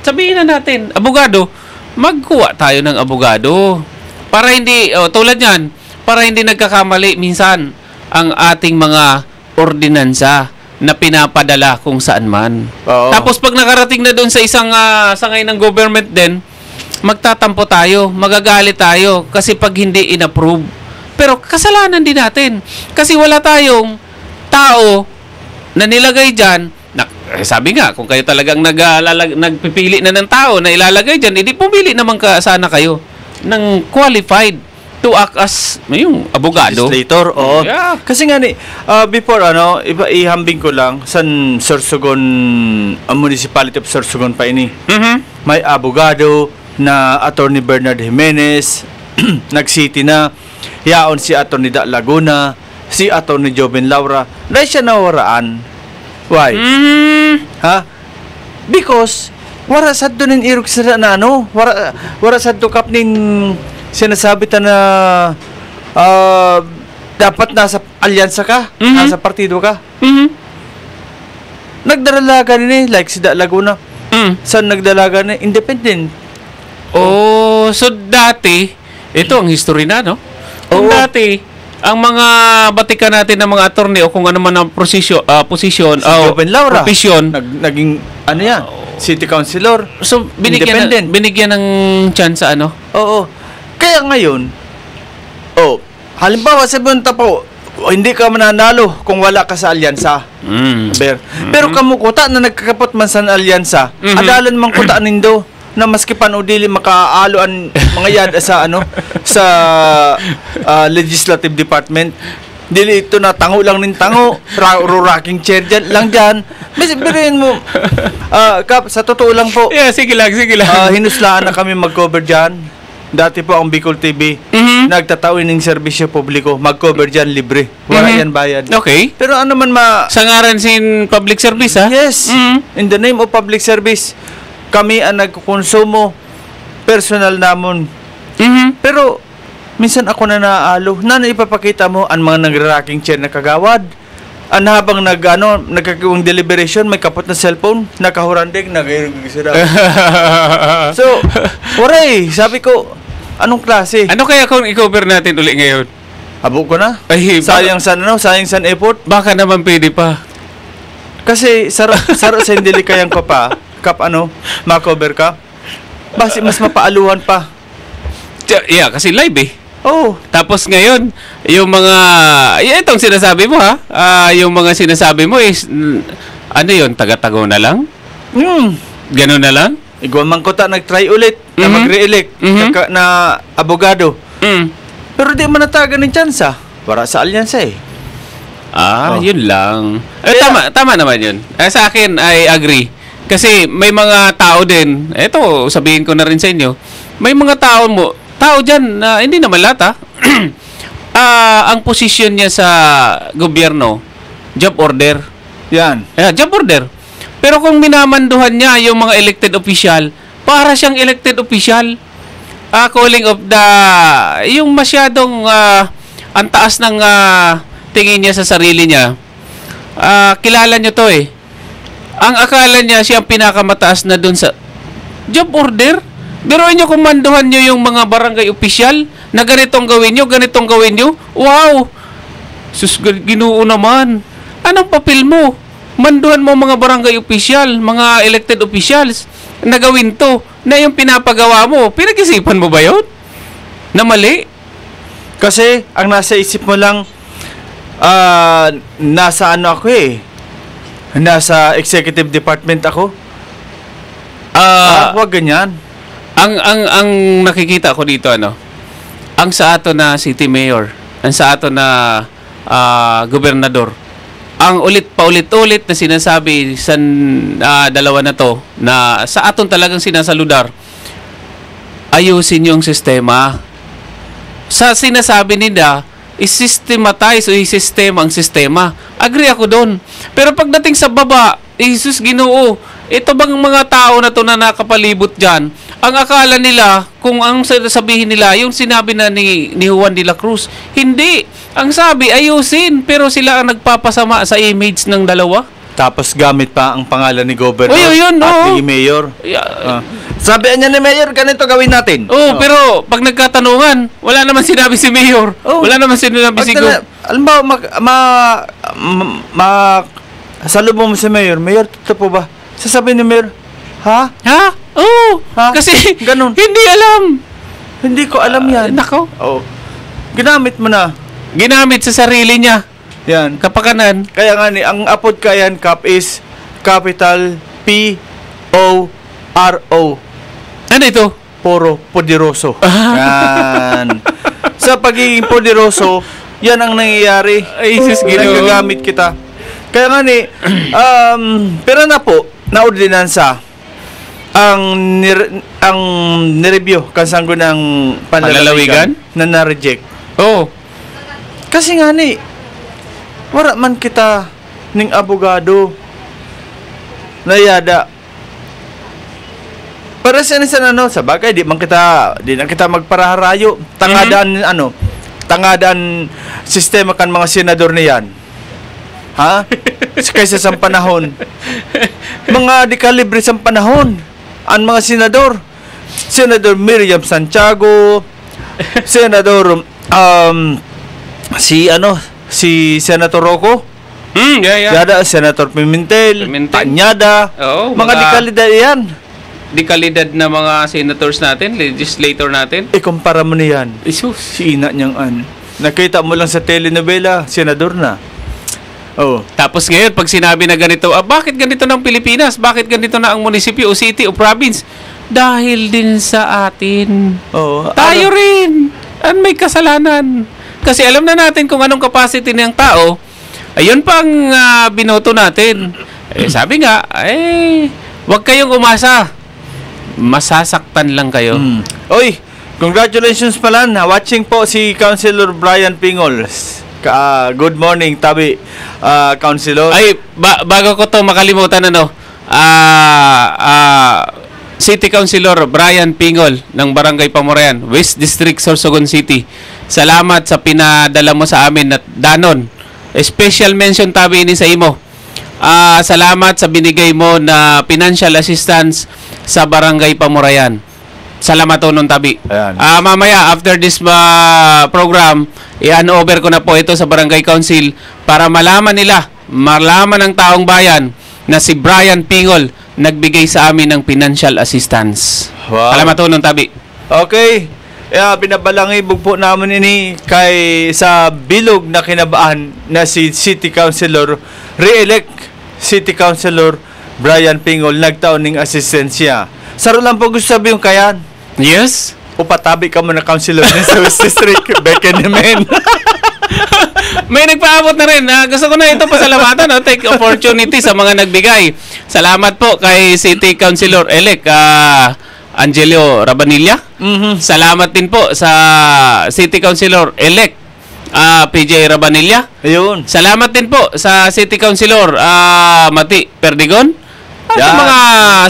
sabihin na natin, abogado, magkuha tayo ng abogado. Para hindi, tulad yan, para hindi nagkakamali minsan ang ating mga ordinansa na pinapadala kung saan man. Oo. Tapos pag nakarating na doon sa isang sangay ng government din, magtatampo tayo, magagalit tayo kasi pag hindi inapprove. Pero kasalanan din natin kasi wala tayong tao na nilagay dyan. Sabi nga, kung kayo talagang nagpipili na ng tao na ilalagay dyan, hindi pumili naman sana kayo ng qualified to act as yung abogado. Legislator, oo. Yeah. Kasi nga before ihambing ko lang San Sorsogon, Municipality of Sorsogon pa ini. May abogado na Attorney Bernard Jimenez, nag-city na, yaon si Attorney Da Laguna, si Attorney Joven Laura, dahil siya nawaraan. Why? Ha? Because wara sad doon irog sa na wara sad to kap nin sinasabi ta na dapat nasa alyansa ka, nasa partido ka. Nagdalaga ni like si Da Laguna. Saan nagdalaga ni independent. Oh, so dati, ito ang history na, no? Kung dati, ang mga batikan natin ng mga attorney o kung ano man ang posisyon, Si Joven Laura, profession, naging yan, city councilor. so binigyan ng chance Oo. Kaya ngayon, halimbawa sabihin po, hindi ka mananalo kung wala ka sa alyansa. Pero kamukuta na nagkakapot man sa alyansa, adalan man kuta nindo na maski panudili makaaloan mga yad sa sa legislative department. Dili ito na tango lang nin tango, ruraking chair lang dyan. Bisibirin mo, Kap, sa totoo lang po, Yeah, sige lang. hinuslaan na kami mag-cover dyan. Dati po ang Bicol TV, nagtatawin ng serbisyo publiko, mag-cover dyan libre. Wala yan bayad. Okay. Pero ano man Sa ngaran sin public service, ha? Yes, in the name of public service, kami ang nagkukonsumo, personal namon. Pero, minsan ako na naalo. Na ipapakita mo ang mga nagraraking chair na kagawad. Ang habang nagkakawang deliberation, may kapot na cellphone, nakahurandig, nag-iigisira. So, waray, sabi ko, anong klase? Ano kaya kung i-cover natin uli ngayon? Habo ko na. Ay, sayang san effort. Baka naman pwede pa. Kasi, saro sa hindi kayang ko pa, ma-cover ka. Basi, mas mapaaluhan pa. Yeah, kasi live eh. Oh. Tapos ngayon, yung mga itong sinasabi mo ha, yung mga sinasabi mo is yun, taga-tago na lang? Ganun na lang? Iguman ko nag-try ulit na mag-re-elect na abogado. Pero di manatagan ng tsansa. Para sa alyansa eh. Yun lang. Kaya- Tama naman yun. Sa akin, I agree. Kasi may mga tao din, eto, sabihin ko na rin sa inyo, may mga tao dyan na hindi naman lahat ang posisyon niya sa gobyerno, job order. Yan. Job order. Pero kung minamanduhan niya yung mga elected official, para siyang elected official, calling of yung masyadong ang taas ng tingin niya sa sarili niya. Kilala niyo to eh. Ang akala niya siya ang pinakamataas na dun sa job order. Biruin niyo kung manduhan niyo yung mga barangay official na ganitong gawin niyo. Wow! Sus, Ginoo naman. Anong papel mo? Manduhan mo mga barangay official, mga elected officials na gawin to, na yung pinapagawa mo. Pinag-isipan mo ba yun? Na mali? Kasi, ang nasa isip mo lang, nasa ano ako eh. Nasa executive department ako. Wag ganyan. Ang nakikita ko dito, ang sa ato na city mayor, ang sa ato na gobernador, ang paulit-ulit na sinasabi sa dalawa na to, na sa aton talagang sinasaludar, ayusin yung sistema. Sa sinasabi nila, i-systematize o i-sistema ang sistema. Agree ako doon. Pero pagdating sa baba, Jesus Ginoo, ito bang mga tao na to na nakapalibot dyan, ang akala nila, kung ang sabihin nila, yung sinabi na ni Juan de la Cruz, hindi. Ang sabi, ayusin, pero sila ang nagpapasama sa image ng dalawa. Tapos gamit pa ang pangalan ni Governor Yun, at ni Mayor. Sabi niya ni Mayor, ganito gawin natin. Pero pag nagkatanungan, wala naman sinabi si Mayor. Wala naman sinabi si Governor. Alam ba, salubong mo si Mayor, Mayor, ito po ba? Sasabihin ni Mayor, ha? Ha? Kasi Ganun. hindi alam. Hindi ko alam yan. Nako. Ginamit mo na. Ginamit sa sarili niya. Yan. Kapakanan. Kaya nga ni, ang apod kayan Cap is capital P-O-R-O. Ano ito? Poro poderoso. Yan. Sa pagiging poderoso, yan ang nangyayari. Ay, sis, Ginoo. Nagagamit kita. Kaya nga ni, pero na po, na ordinansa, ang nireview kasanggo ng panlalawigan na na-reject. Kasi nga ni, wala man kita ning abogado na yada. Para sa sa bagay, di na kita magparaharayo. Tangadaan sistema kan mga senador niyan. Ha? Kaysa sa panahon. Mga dekalibre sa panahon. Ang mga senador. Senador Miriam Santiago, Senador si Senator Rocco. Yada, Senator Pimentel. Tanyada. Mga dekalidad yan. Dekalidad na mga senators natin, legislator natin. Kumpara mo niyan. Isus. Si ina niyang nakita mo lang sa telenovela, senador na. Tapos ngayon, pag sinabi na ganito, bakit ganito ng Pilipinas? Bakit ganito na ang munisipyo o city o province? Dahil din sa atin. Tayo rin ang may kasalanan. Kasi alam na natin kung anong capacity ng tao. Ayun pang binoto natin. Sabi nga, wag kayong umasa. Masasaktan lang kayo. Oy, congratulations pala na watching po si Councilor Brian Pingols. Good morning, Tabi, Councilor. Bago ko to makalimutan, City Councilor Brian Pingol ng Barangay Pamorayan, West District, Sorsogon City. Salamat sa pinadala mo sa amin at danon. Special mention, Tabi, ini sa imo. Salamat sa binigay mo na financial assistance sa Barangay Pamorayan. Salamat nun, Tabi. Mamaya, after this program, i-hand-over ko na po ito sa Barangay Council para malaman ng taong bayan na si Brian Pingol nagbigay sa amin ng financial assistance. Wow. Salamat nun, Tabi. Okay. Binabalangibog po namin ini sa bilog na kinabaan na si City Councilor, re-elect City Councilor Brian Pingol, nagtaon ng asistensya. Saro lang po gusto sabi yung kayan. Yes? upatabi ka mo na councilor sa West District. Beken naman. May nagpaabot na rin. Gusto ko na ito pasalamatan. Take opportunity sa mga nagbigay. Salamat po kay City Councilor-elect Angelio Rabanilla. Salamat din po sa City Councilor-elect PJ Rabanilla. Ayun. Salamat din po sa City Councilor Mati Perdigon. At sa mga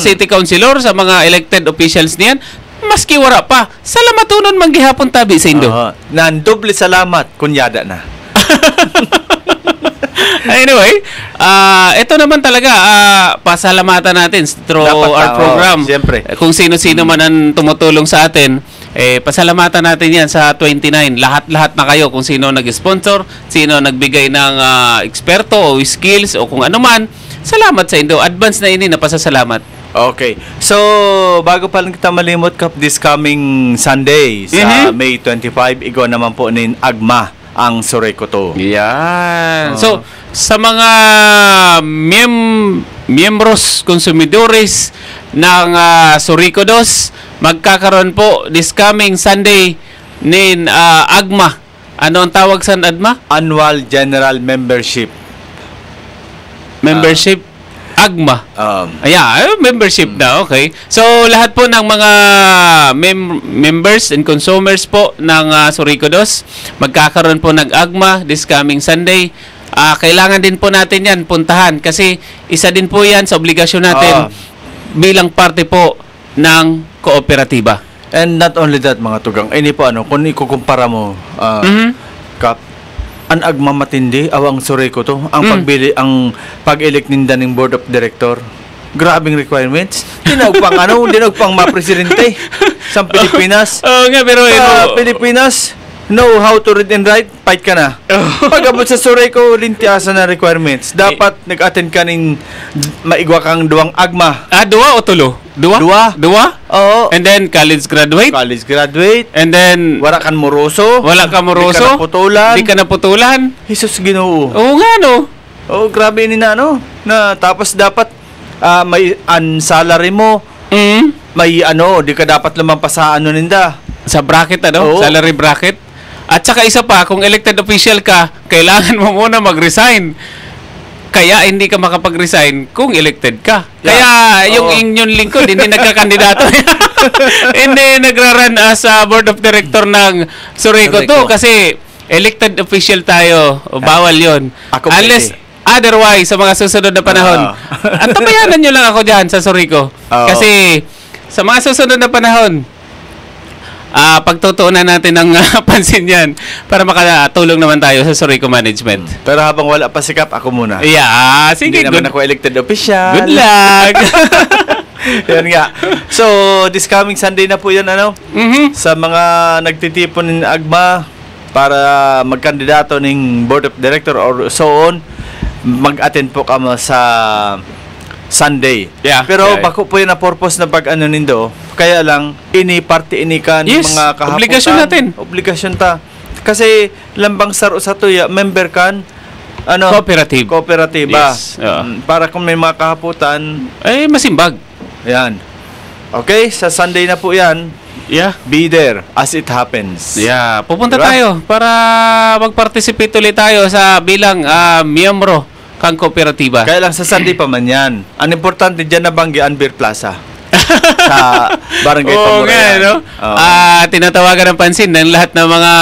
City Councilor, sa mga elected officials niyan, maski wala pa, salamatunon manggihapon tabi sa Indo. Nandoble salamat, kunyada na. Anyway, ito naman talaga, pasalamatan natin through Dapat our program. Siyempre. Kung sino-sino man ang tumutulong sa atin, pasalamatan natin yan sa 29. Lahat-lahat na kayo, kung sino nag-sponsor, sino nagbigay ng eksperto o skills o kung ano man, salamat sa Indo. Advance na ini na pasasalamat. Okay. So, bago pa lang kita malimot, Kap, this coming Sunday, sa May 25, igo naman po nin Agma ang Surikoto. Yan. So, sa mga miyembros, konsumidores ng Surikodos, magkakaroon po this coming Sunday nin Agma. Ano ang tawag sa Agma? Annual General Membership. Agma. Membership na, okay. So, lahat po ng mga members and consumers po ng Surikodos, magkakaroon po ng Agma this coming Sunday. Kailangan din po natin yan puntahan kasi isa din po yan sa obligasyon natin bilang parte po ng kooperatiba. And not only that, mga tugang, ini po kung ikukumpara mo, Kap, ang Agma matindi, awang Surikoto, ang pagbili, ang pag-elect ninda ng Board of Director. Grabing requirements. Dinagpang ma-presidente sa Pilipinas. Nga, pero Pilipinas, know how to read and write, fight ka na. Pag-abot sa Suriko, lintiasa na requirements. Dapat nag-attend ka ng maigwa kang duwang Agma. Dua o tulo? Dua? Oo. And then college graduate? And then wala kang moroso. Di ka naputulan. Jesus Ginoo. Oo nga, no? Oo, grabe ni na, na tapos dapat may salary mo. May di ka dapat lumampas sa ninda. Sa bracket, Oo. Salary bracket. At saka isa pa, kung elected official ka, kailangan mo muna mag-resign. Kaya hindi ka makapag-resign kung elected ka. Kaya yung inyong lingkod, hindi nagkakandidato. Hindi nagra-run as board of director ng Surikoto kasi elected official tayo. Bawal yon. Unless otherwise, sa mga susunod na panahon. At tabayanan nyo lang ako dyan sa Suriko. Kasi sa mga susunod na panahon, pagtutuunan natin ng pansin yan para makatulong naman tayo sa Suriko Management. Pero habang wala pa si Kap, ako muna. Yeah, sige. Hindi naman ako elected official. Good luck! Yan nga. So, this coming Sunday na po yan, sa mga nagtitipon ng Agma para magkandidato ng Board of Director or so on, mag-attend po kamo sa Sunday. Pero bako po yun na purpose na pag-ano nindo. Kaya lang, ini kan mga kahaputan. Obligasyon natin. Obligasyon ta. Kasi lambang saro sa tuya, member kan, kooperatiba. Yes. Para kung may mga kahaputan, masimbag. Yan. Okay, sa Sunday na po yan. Be there as it happens. Pupunta tayo para mag-participate ulit tayo sa bilang miyembro kang kooperatiba. Kaya lang sa Sunday pa man yan. Ang importante dyan na banggi Anbir Plaza. Sa Barangay Pamurayan. Tinatawagan ng pansin ng lahat ng mga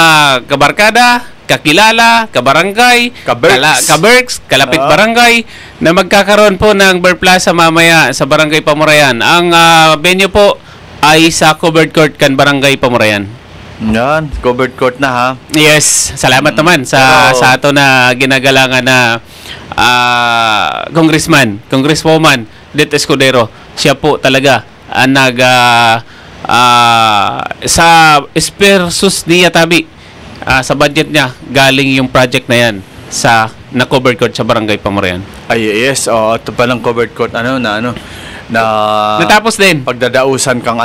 kabarkada, kakilala, kabarangay, kaberks, kalapit barangay na magkakaroon po ng Bear Plaza mamaya sa Barangay Pamurayan. Ang venue po ay sa covered court kan Barangay Pamurayan. Yan, covered court na ha. Yes, salamat naman sa ato na ginagalangan na Congresswoman Det Escudero. Siya po talaga ang sa espersus niya tabi sa budget niya galing yung project na yan sa covered court sa Barangay Pamurayan. Yes, ito palang covered court natapos din pagdadausan kang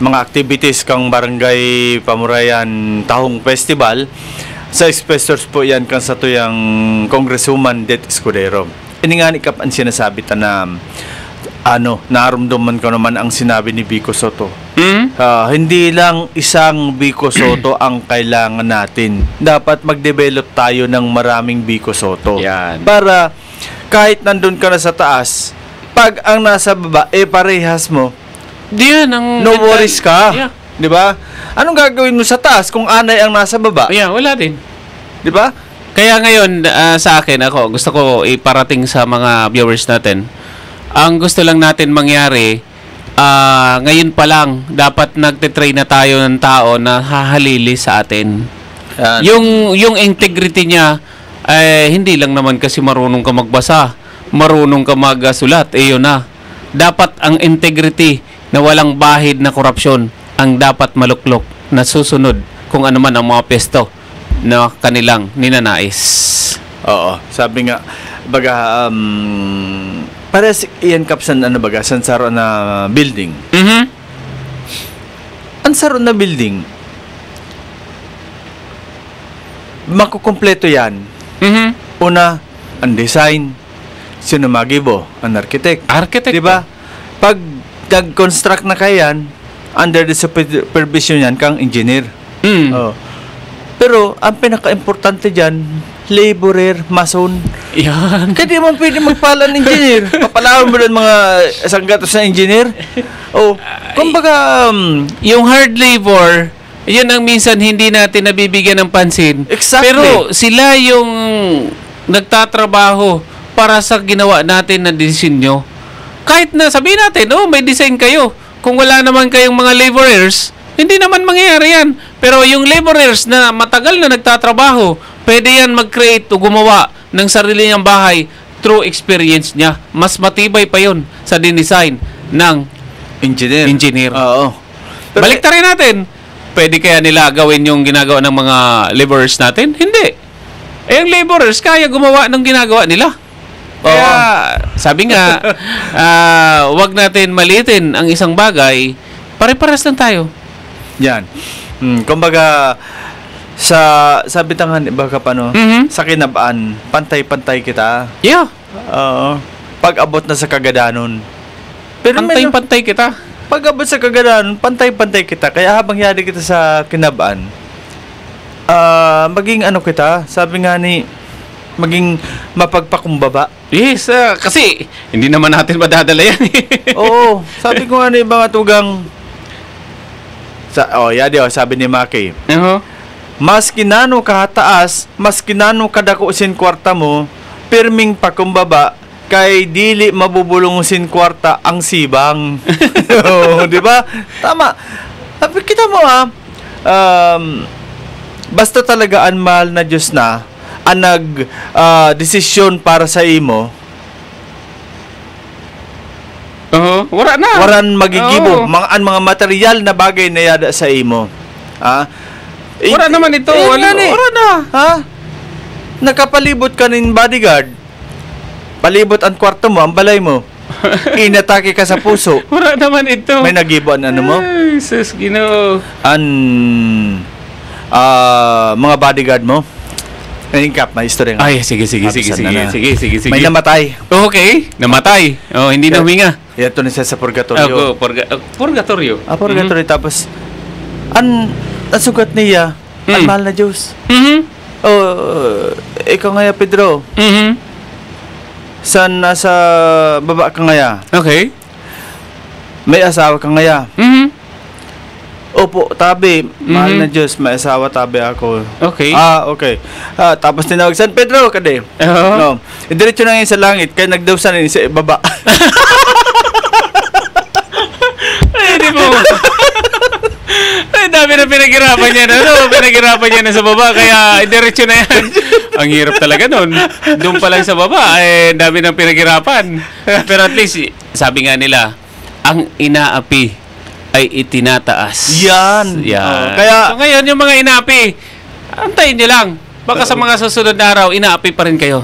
mga activities kang Barangay Pamurayan Tahong Festival. Sa sponsors po yan kang sa tuyang Congresswoman Det Escudero. Ini nga ni Kap ang sinasabi na naramdaman ko naman ang sinabi ni Vico Soto. Hmm? Hindi lang isang Vico Soto ang kailangan natin. Dapat mag-develop tayo ng maraming Vico Soto. Yan. Para kahit nandun ka na sa taas, pag ang nasa baba, parehas mo, Diyan ang no worries ka. Yeah. Di ba? Anong gagawin mo sa taas kung anay ang nasa baba? Yeah, wala din. Di ba? Kaya ngayon, sa akin, gusto ko iparating sa mga viewers natin. Ang gusto lang natin mangyari, ngayon pa lang, dapat nagtitrain na tayo ng tao na hahalili sa atin. Yung integrity niya, hindi lang naman kasi marunong ka magbasa, marunong ka magsulat, yun na. Dapat ang integrity na walang bahid na korupsyon ang dapat maluklok na susunod kung ano man ang mga pesto na kanilang ninanais. Oo, sabi nga, baga, pares iyan kapsan sansaro na building. Mhm. Ang saro na building, makukumpleto yan. Mhm. Una, ang design, sino magibo, ang architect. Architect. Diba? Pag nag-construct na kayan, under the supervision yan kang engineer. Mm. Oh. Pero, ang pinaka-importante dyan, laborer, mason. Yan. Kaya di mo pwede magpala ng engineer. Papalawan mo lang mga sanggatos na engineer. Oh, kumbaga, Yung hard labor, yun ang minsan hindi natin nabibigyan ng pansin. Exactly. Pero sila yung nagtatrabaho para sa ginawa natin na disenyo. Kahit na sabihin natin, may design kayo. Kung wala naman kayong mga laborers, hindi naman mangyayari yan. Pero yung laborers na matagal na nagtatrabaho, pwede yan mag-create o gumawa ng sarili niyang bahay through experience niya. Mas matibay pa yun sa dinesign ng engineer. Oo. Pero, Balik rin natin. Pwede kaya nila gawin yung ginagawa ng mga laborers natin? Hindi. Yung laborers kaya gumawa ng ginagawa nila. Kaya, sabi nga, wag natin malitin ang isang bagay. Pare-pares lang tayo. yan. Kumbaga, sabi tangan, baka paano, Mhm. sa kinabaan, pantay-pantay kita. Yeah. Oo. Pag-abot na sa kagadanon. Pero Pantay-pantay kita. pag-abot sa kagadanon, pantay-pantay kita. Kaya habang yari kita sa kinabaan, maging kita, sabi nga ni, maging mapagpakumbaba. Yes, kasi hindi naman natin madadala yan. Oo. Sabi ko nga ni mga tugang, sabi ni Maki, mas kinano kahataas, mas kinano kadako sin kwarta mo, pirming pakumbaba, kay dili mabubulong sin kwarta ang sibang. Di ba? Tama. Kita mo basta talaga ang mahal na Diyos na ang desisyon para sa imo, Wala na. waran magigibo Oo. mga material na bagay na yada sa imo. Wala naman ito. Wala na. Ha? Nakapalibot ka ng bodyguard. Palibot ang kwarto mo, ang balay mo. Inatake ka sa puso. Wala naman ito. May nagibo ang mo? Ay, sus, Ginoo. Mga bodyguard mo. Nangingkap, may istorya nga. Ay, sige. May namatay. Okay, namatay. Hindi na huminga. Ito na siya sa purgatorio. Purgatorio. Purgatorio. Tapos, sugat niya, ang mahal na Diyos. Ikaw ngaya, Pedro. Saan nasa baba ka ngaya? Okay. May asawa ka ngaya? Opo, tabi. Mahal na Diyos, may asawa, tabi ako. Okay. Okay. Tapos tinawag, San Pedro, kade. No. Diretso na ngayon sa langit, kaya nagdawsan na sa baba. Ay, di mo. Ay, dami na pinaghirapan niya na. Pinaghirapan niya na sa baba, kaya diretso na yan. Ang hirap talaga nun. Doon pa lang sa baba, dami na pinaghirapan. Pero at least, sabi nga nila, ang inaapi ay itinataas. Yan. Kaya, so ngayon, yung mga inaapi, antayin nyo lang. Baka sa mga susunod na araw, inaapi pa rin kayo.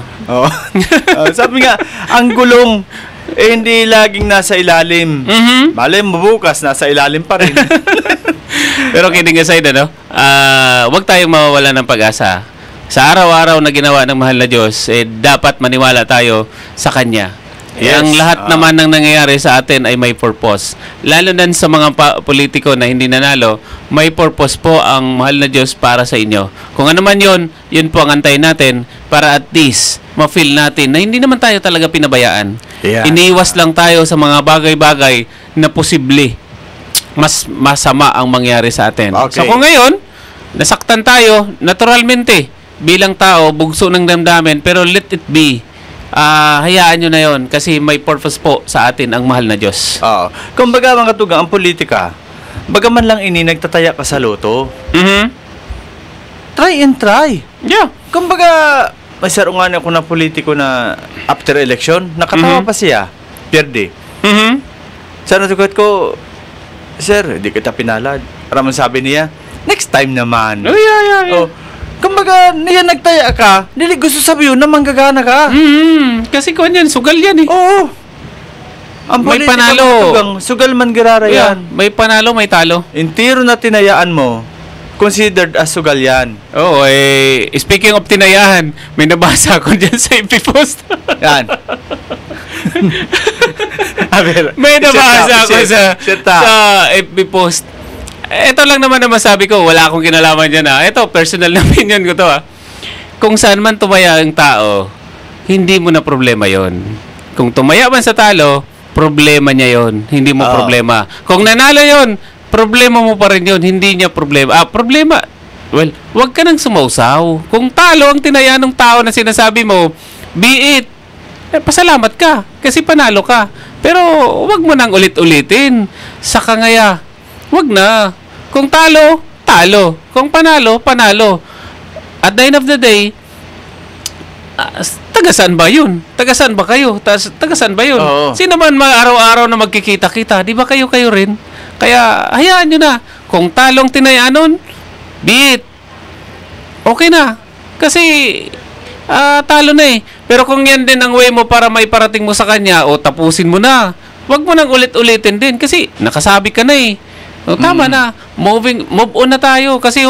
Sabi nga, ang gulong, hindi laging nasa ilalim. Malay mo bukas, nasa ilalim pa rin. Pero kidding aside, wag tayong mawawala ng pag-asa. Sa araw-araw na ginawa ng mahal na Diyos, dapat maniwala tayo sa Kanya. Yes. Ang lahat naman ng nangyayari sa atin ay may purpose. Lalo na sa mga politiko na hindi nanalo, may purpose po ang mahal na Diyos para sa inyo. Kung ano man yun po ang antayin natin para at least ma-feel natin na hindi naman tayo talaga pinabayaan. Yeah. Iniiwas lang tayo sa mga bagay-bagay na posible mas masama ang mangyari sa atin. Okay. So kung ngayon, nasaktan tayo, naturalmente, bilang tao, bugso ng damdamin, pero let it be. Hayaan nyo na yon kasi may purpose po sa atin ang mahal na Diyos. Oo. Kumbaga mga tugang, ang politika, bagaman lang nagtataya ka sa loto, try and try. Yeah. Kumbaga, may sarungan ako na politiko na after election, nakatawa pa siya, pierde. Sa natugot ko, sir, hindi kita pinalad. Parang sabi niya, next time naman. Oh, yeah. Oh, kumbaga, niya nagtaya ka, dili gusto sabi yun na manggagana ka. Kasi kung yan, sugal yan eh. Oo. Ang May politika panalo. mga tugang, sugal man girara Yeah, yan. may panalo, may talo. Intiro na tinayaan mo, considered as sugal yan. Oo, speaking of tinayahan, may nabasa ako dyan sa FB post. Yan. May nabasa ako sa Shut up. FB post. Ito lang naman na masabi ko, wala akong kinalaman dyan Ito, personal na opinion ko to Kung saan man tumaya ang tao, hindi mo na problema yon. Kung tumaya man sa talo, problema niya yon. Hindi mo problema. Kung nanalo yon, problema mo pa rin yon. Hindi niya problema. Problema, well, wag ka nang sumausaw. Kung talo ang tinaya ng tao na sinasabi mo, be it, pasalamat ka kasi panalo ka. Pero wag mo nang ulit-ulitin. Saka ngaya, wag na. Kung talo, talo. Kung panalo, panalo. At the end of the day, taga-saan ba yun? Taga-saan ba kayo? Taga-saan ba yun? Oo. Sino man araw-araw na magkikita-kita? Di ba kayo rin? Kaya, hayaan nyo na. Kung talong tinayaan nun, be it. Okay na. Kasi, talo na eh. Pero kung yan din ang way mo para may parating mo sa kanya, o tapusin mo na. Wag mo nang ulit-ulitin din. Kasi, nakasabi ka na eh. O, tama na. Move on na tayo. Kasi,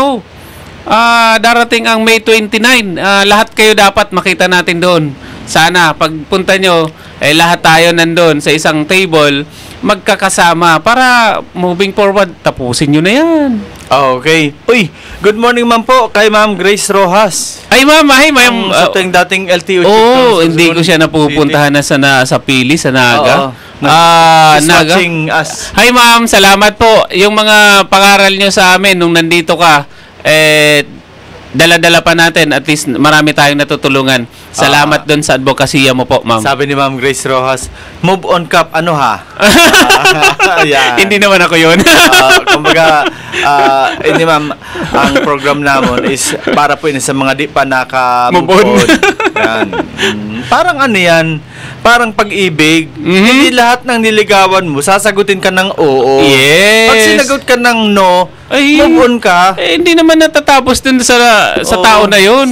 darating ang May 29. Lahat kayo dapat makita natin doon. Sana, pagpunta nyo, lahat tayo nandun sa isang table, magkakasama para moving forward, tapusin nyo na yan. Okay. Uy, good morning ma'am po kay Ma'am Grace Rojas. Ay, ma'am. Sa dating LTO. Hindi ko siya napupuntahan na sa Pili, sa Naga. She's Naga. watching us. Hi, ma'am. Salamat po. Yung mga pangaral nyo sa amin nung nandito ka, dala-dala pa natin. At least marami tayong natutulungan. Salamat doon sa advokasya mo po, ma'am. Sabi ni Ma'am Grace Rojas, move on cup, ano ha? Yan. Hindi naman ako yun. Kumbaga, hindi ma'am, ang program namon is para po yun sa mga di pa naka-move Move on. on. Yan. Parang ano yan, parang pag-ibig. Hindi lahat ng niligawan mo, sasagutin ka ng oo. Yes. Pag sinagot ka ng no, Ay, move on ka. hindi naman natatapos dun sa Oo. tao na yun.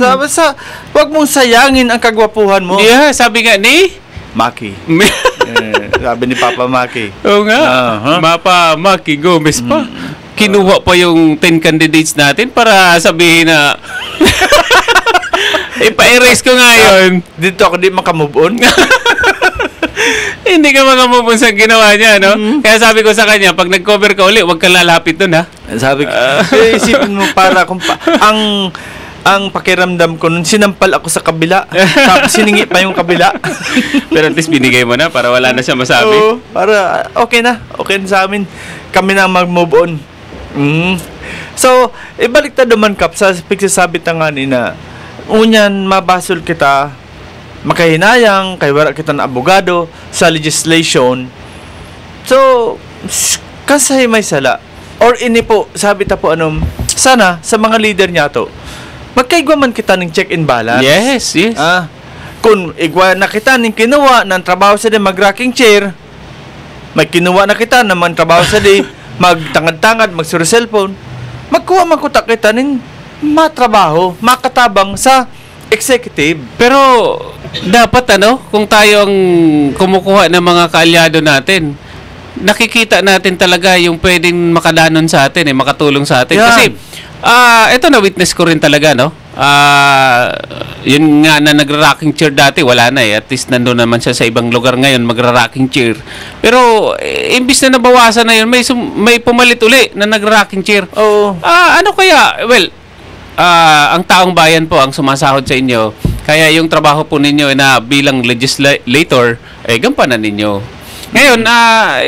Wag mong sayangin ang kagwapuhan mo. Yeah, sabi nga ni... Maki. Sabi ni Papa Maki. Oo nga. Uh-huh. Mapa Maki Gomez pa. Kinuha pa yung 10 candidates natin para sabihin na... Ipa-erase ko nga yun. Dito ako di makamove on. Hindi ka makamove sa ginawa niya, no? Kaya sabi ko sa kanya, pag nag-cover ka uli, huwag ka lalapit dun, ha? Sabi ko, isipin mo para kung ang pakiramdam ko nun, sinampal ako sa kabila. Tapos siningi pa yung kabila. Pero at least binigay mo na para wala na siya masabi. Oo, para okay na. Okay na sa amin. Kami na mag-move on. So, ibalik na naman Kap sa pagsasabi ta nga ni na unyan mabasol kita makahinayang kay wala kita na abogado sa legislation. So, kasay may sala. Or ini po, sabi ta po sana sa mga leader niya to, magkaigwa man kita ng check and balance. Yes. Kung igwa na kita ng kinuha ng trabaho sa di mag-rocking chair, may kinuha na kita naman trabaho sa di magtangad-tangad, magsuro cellphone, magkuha man ko kita ng matrabaho, makatabang sa executive. Pero dapat kung tayo ang kumukuha ng mga kaalyado natin, nakikita natin talaga yung pwedeng makalanon sa atin, makatulong sa atin. Yan. Kasi ito na witness ko rin talaga, no? Yun nga na nagra-rocking chair dati, wala na eh. At least nandun naman siya sa ibang lugar ngayon, magra-rocking chair. Pero, imbis na nabawasan na yun, may pumalit uli na nagra-rocking chair. Oo. Ano kaya? Well, ang taong bayan po ang sumasahod sa inyo. Kaya yung trabaho po ninyo na bilang legislator, gampanan ninyo. Ngayon,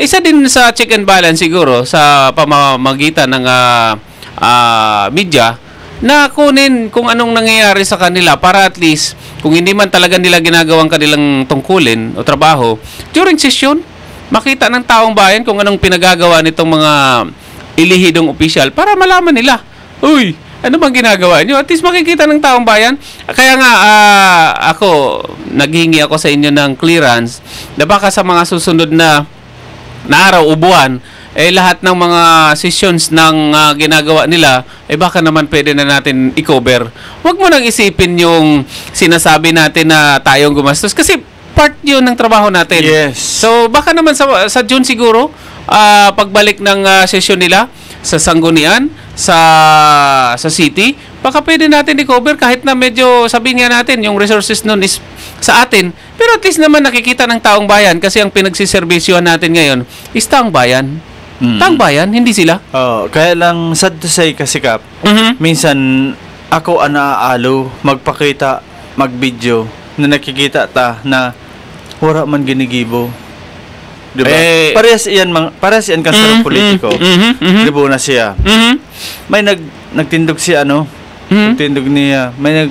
isa din sa check and balance siguro sa pamamagitan ng media, na kunin kung anong nangyayari sa kanila para at least kung hindi man talaga nila ginagawang kanilang tungkulin o trabaho during session, makita ng taong bayan kung anong pinagagawa nitong mga ilihidong opisyal para malaman nila, uy, ano bang ginagawa nyo? At least makikita ng taong bayan. Kaya nga naghingi ako sa inyo ng clearance na baka sa mga susunod na araw o buwan, lahat ng mga sessions ng ginagawa nila, baka naman pwede na natin i-cover. Huwag mo nang isipin yung sinasabi natin na tayong gumastos kasi part yun ng trabaho natin. Yes. So, baka naman sa June siguro, pagbalik ng session nila sa Sanggunian, sa city, baka pwede natin i-cover kahit na medyo sabihin nga natin yung resources nun is sa atin. Pero at least naman nakikita ng taong bayan kasi ang pinagsiservisyohan natin ngayon is taong bayan. Taong bayan, hindi sila. Kaya lang, sad to say kasi Kap, minsan ako anaalo magpakita, mag-video na nakikita ta na wala man ginigibo. Diba? Parehas iyan kasarang politiko. Diba na siya. May nagtindog siya, nagtindog niya. May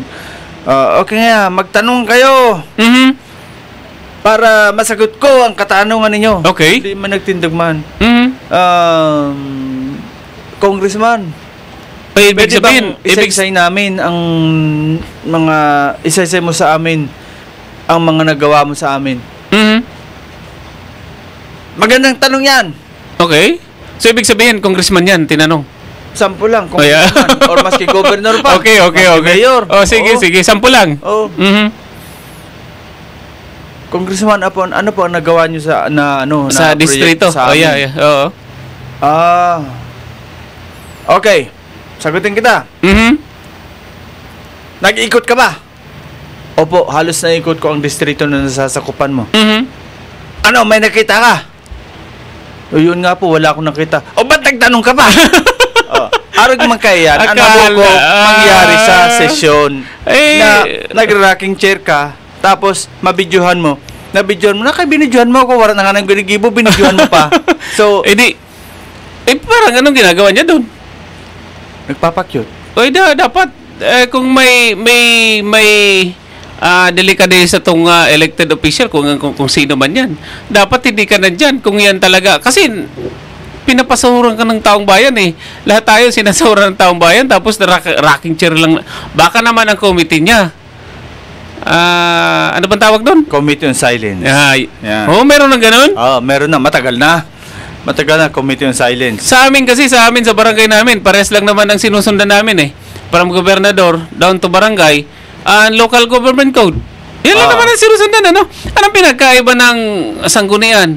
okay nga, magtanong kayo. Para masagot ko ang katanungan ninyo. Okay. Hindi man nagtindog man. Congressman, ibig sabihin, isa-isay namin ang mga isa-isay mo sa amin ang mga nagawa mo sa amin. Magandang tanong yan. Okay. So, ibig sabihin, congressman yan, tinanong. Sampu lang, congressman. Or maski governor pa. Okay. Mayor. Sige, sampu lang. Congressman, ano po ang nagawa nyo sa sa distrito? Sa amin? Yeah. Oo. Okay. Sagutin kita. Nag-iikot ka ba? Opo, halos naikot ko ang distrito na nasasakupan mo. Ano, may nakita ka? O yun nga po, wala akong nakita. O ba't nagtanong ka pa? Arog man kaya yan. Ano ko mangyari sa sesyon na nag-rocking chair ka, tapos mabidyohan mo. Nakabinidyohan mo ako, wala na nga nang ginigibo, binidyohan mo pa. So, parang anong ginagawa niya doon? Nagpapakyut. Dapat, kung may delikadesa tong elected official, kung sino man yan, dapat hindi ka nandyan kung yan talaga. Kasi, pinapasahuran ka ng taong bayan eh. Lahat tayo sinasahuran ng taong bayan, tapos rocking chair lang. Baka naman ang committee niya. Ano bang tawag doon? Committee on Silence. Meron ng ganun? Meron na. Matagal na, Committee on Silence. Sa amin sa barangay namin, pares lang naman ang sinusundan namin eh. From gobernador down to barangay, local government code. Yan lang naman ang sinusundan, Anong pinagkaiba ng Sanggunian,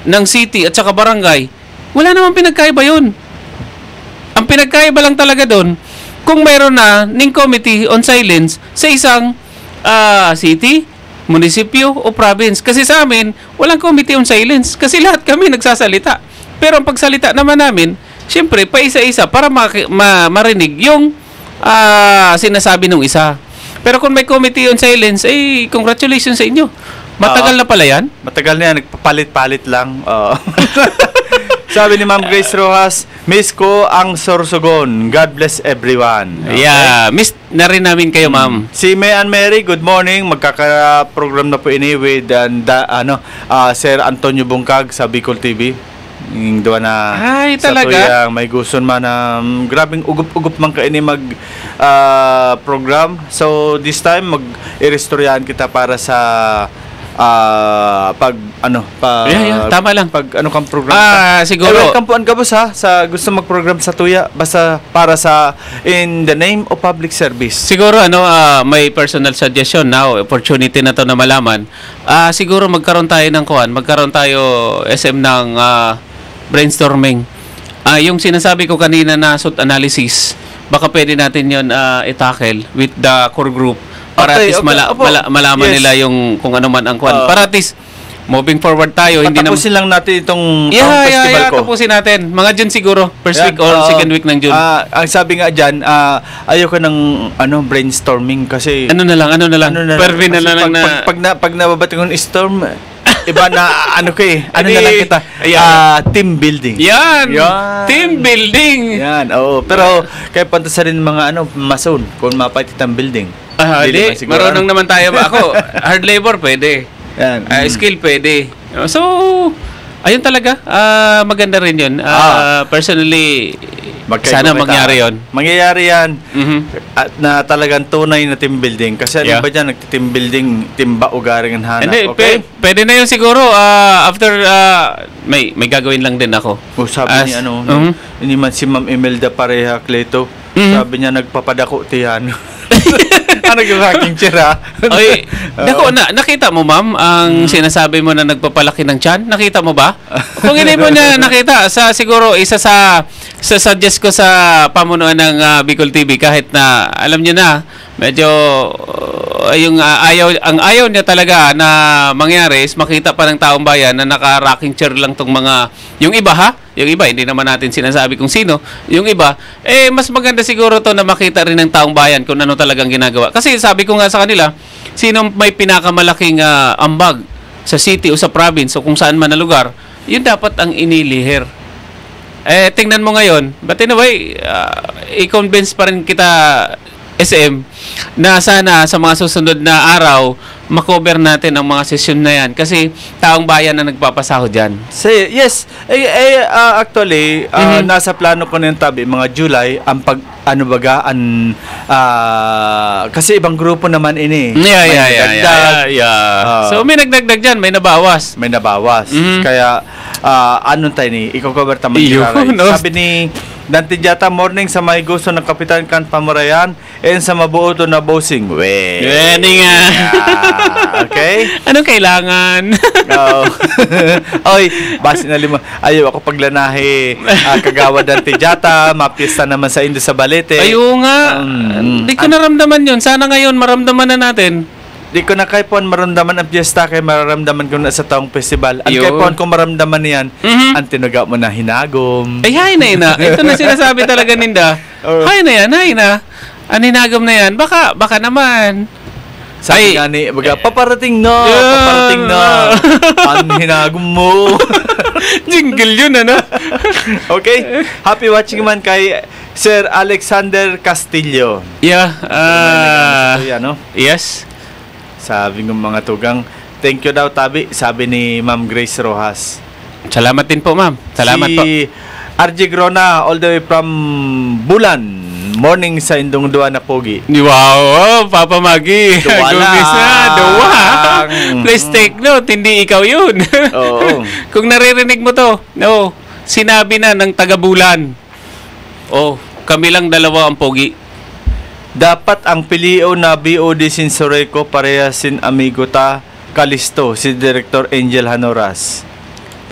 ng city at saka barangay? Wala namang pinagkaiba yun. Ang pinagkaiba lang talaga doon, kung mayroon na ning Committee on Silence sa isang city, munisipyo o province. Kasi sa amin, walang Committee on Silence kasi lahat kami nagsasalita. Pero ang pagsalita naman namin, syempre, pa isa-isa para marinig yung sinasabi ng isa. Pero kung may Committee on Silence, congratulations sa inyo. Matagal na pala yan? Matagal na yan. Nagpapalit-palit lang. Sabi ni Ma'am Grace Rojas, miss ko ang Sorsogon. God bless everyone. Okay? Yeah, miss na rin namin kayo, ma'am. Si Mayan Mary, good morning. Magkaka-program na po ini with Sir Antonio Bungkag sa Bicol TV. Yung doon na talaga? sa tuyang may gusto man na grabing ugup-ugup man ka ini mag program. So this time mag-irestoryahan kita para sa tama lang. Kang program siguro. Welcome po ang kabos sa gusto mag-program sa tuya basta para sa in the name of public service. Siguro may personal suggestion now, opportunity na to na malaman. Siguro magkaroon tayo SM ng brainstorming. Yung sinasabi ko kanina na SWOT analysis, baka pwede natin yun i-tackle with the core group para at Okay, least okay. Opo. malaman Yes. nila yung kung ano man ang kwan. Oo. Para at least moving forward tayo, hindi na Patapusin lang natin itong festival yeah, ko. tapusin natin. Mga June siguro, first Yan, week or second week ng June. ang sabi nga dyan, ayoko ng brainstorming kasi ano na lang? Pervin na kasi lang pag nababati ko ng storm, iba na ano ko eh. Ano na lang kita? Ayan. Team building. Yan! Yan. Team building! Yan, oo. Pero kaya punta sa rin mga mason kung mapaitit ang building. Di, naman siguro, marunong naman tayo. Ako, hard labor pwede. Yan. Skill pwede. So, ayun talaga. Maganda rin yun. Personally, sana mangyari yun. Mangyayari yan. Mhm. At na talagang tunay na team building. Kasi Yeah. ba dyan, nagti-team building, timba ugaring ang hanap. Hindi, Okay? pwede na yun siguro. After, may gagawin lang din ako. O sabi ni ini man si Ma'am Imelda Pareha Cleto, sabi niya nagpapadako tiyan. Ano yung aking tira? Oy, nako nakita mo ma'am ang sinasabi mo na nagpapalaki ng tiyan? Nakita mo ba? Kung hindi mo niya nakita, siguro isa sa suggest ko sa pamunuan ng Bicol TV kahit na alam niyo na medyo yung ayaw niya talaga na mangyari is makita pa ng taong bayan na naka-rocking chair lang tong mga yung iba yung iba hindi naman natin sinasabi kung sino, yung iba mas maganda siguro to na makita rin ng taong bayan kung ano talagang ginagawa. Kasi sabi ko nga sa kanila, sino may pinakamalaking ambag sa city o sa province o kung saan man na lugar, yun dapat ang inilihir. Tingnan mo ngayon, but anyway, i-convince pa rin kita SM na sana sa mga susunod na araw makover natin ang mga sesyon na yan kasi taong bayan na nagpapasahod dyan. Yes. Actually, nasa plano ko na yung tabi, mga July, ang kasi ibang grupo naman ini. So may nagdagdag dyan, may nabawas. May nabawas. Kaya, tayo ni, iko-cover taman No? Sabi ni Dante Jata, morning sa may gusto ng Kapitan Kan Pamurayan and sa mabuo na bossing. Pwede nga. Okay? Anong kailangan? No. Oy, basi na lima. Ayaw ako paglanahe. Kagawa Dante Jata, mapista naman sa Indo sa Balete. Ayaw nga. Hindi ko naramdaman yun. Sana ngayon maramdaman na natin. Di ko na kay Pon maramdaman ang piyesta kay mararamdaman ko na sa taong festival. Ang Yun. kay Pon kung maramdaman niyan, ang tinuga mo na hinagom. Ay, hay na ina. Ito na sinasabi talaga ninda. Hay na yan, hay na. Ang hinagom na yan. Baka naman. Sabi nga ni, paparating na. Ang hinagom mo. Jingle yun, ano? Okay? Happy watching man kay Sir Alexander Castillo. Yeah. Ano? Yes. Sabi ng mga tugang, thank you daw tabi, sabi ni Ma'am Grace Rojas. Salamat din po, ma'am. Salamat po. Si RJ Grona, all the way from Bulan. Morning sa Indong Dua na Pogi. Wow, Papa Maggie. Duwa Gumis na, lang. duwa. Please take note, hindi ikaw yun. Oo. Kung naririnig mo to, no, sinabi na ng taga-Bulan. Kami lang dalawa ang pogi. Dapat ang pilio na BOD sin Soreco pareha sin amigo ta Kalisto, si Director Angel Hanoras.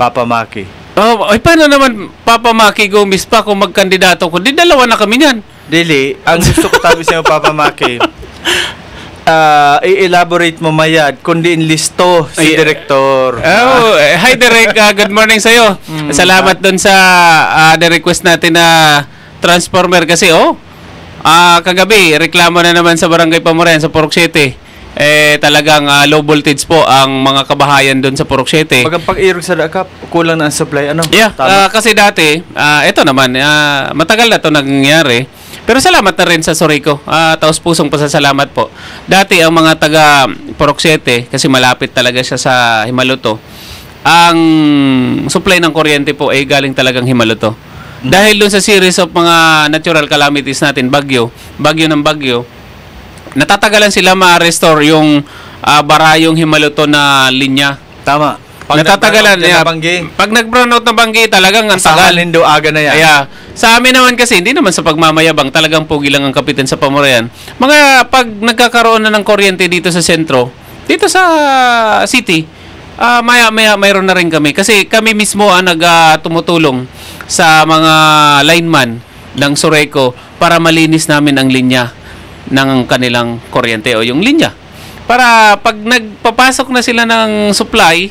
Papa Maki. Paano naman Papa Maki Gomez pa kung magkandidato ko? Di dalawa na kami niyan. Dili, ang gusto ko tabi sa iyo, Papa Maki, i-elaborate mo mayad, kundi inlisto si Director. Hi Direk, good morning sa'yo. Salamat doon sa the request natin na transformer kasi kagabi, reklamo na naman sa Barangay Pamurayan sa Purok 7. Talagang low voltage po ang mga kabahayan doon sa Purok 7. Pag-irog sa dakap, kulang na ang supply. Ano? Yeah, Tama. kasi dati, ito naman, matagal na ito nangyayari. Pero salamat na rin sa Soreco. Taos pusong pasasalamat po. Dati ang mga taga Purok 7, kasi malapit talaga siya sa Himaluto, ang supply ng kuryente po ay galing talagang Himaluto. Dahil doon sa series of mga natural calamities natin, bagyo ng bagyo, natatagalan sila ma-restore yung barayong Himaluto na linya. Tama. Natatagalan. Pag nag-brown out na banggi, talagang ang tagal. Lindo aga na yan. Sa amin naman kasi, hindi naman sa pagmamayabang, talagang pogi lang ang kapitan sa Pamurayan. Pag nagkakaroon na ng kuryente dito sa sentro, dito sa city, maya mayroon na rin kami. Kasi kami mismo ang tumutulong sa mga lineman ng Soreco para malinis namin ang linya ng kanilang kuryente o yung linya. Para pag nagpapasok na sila ng supply,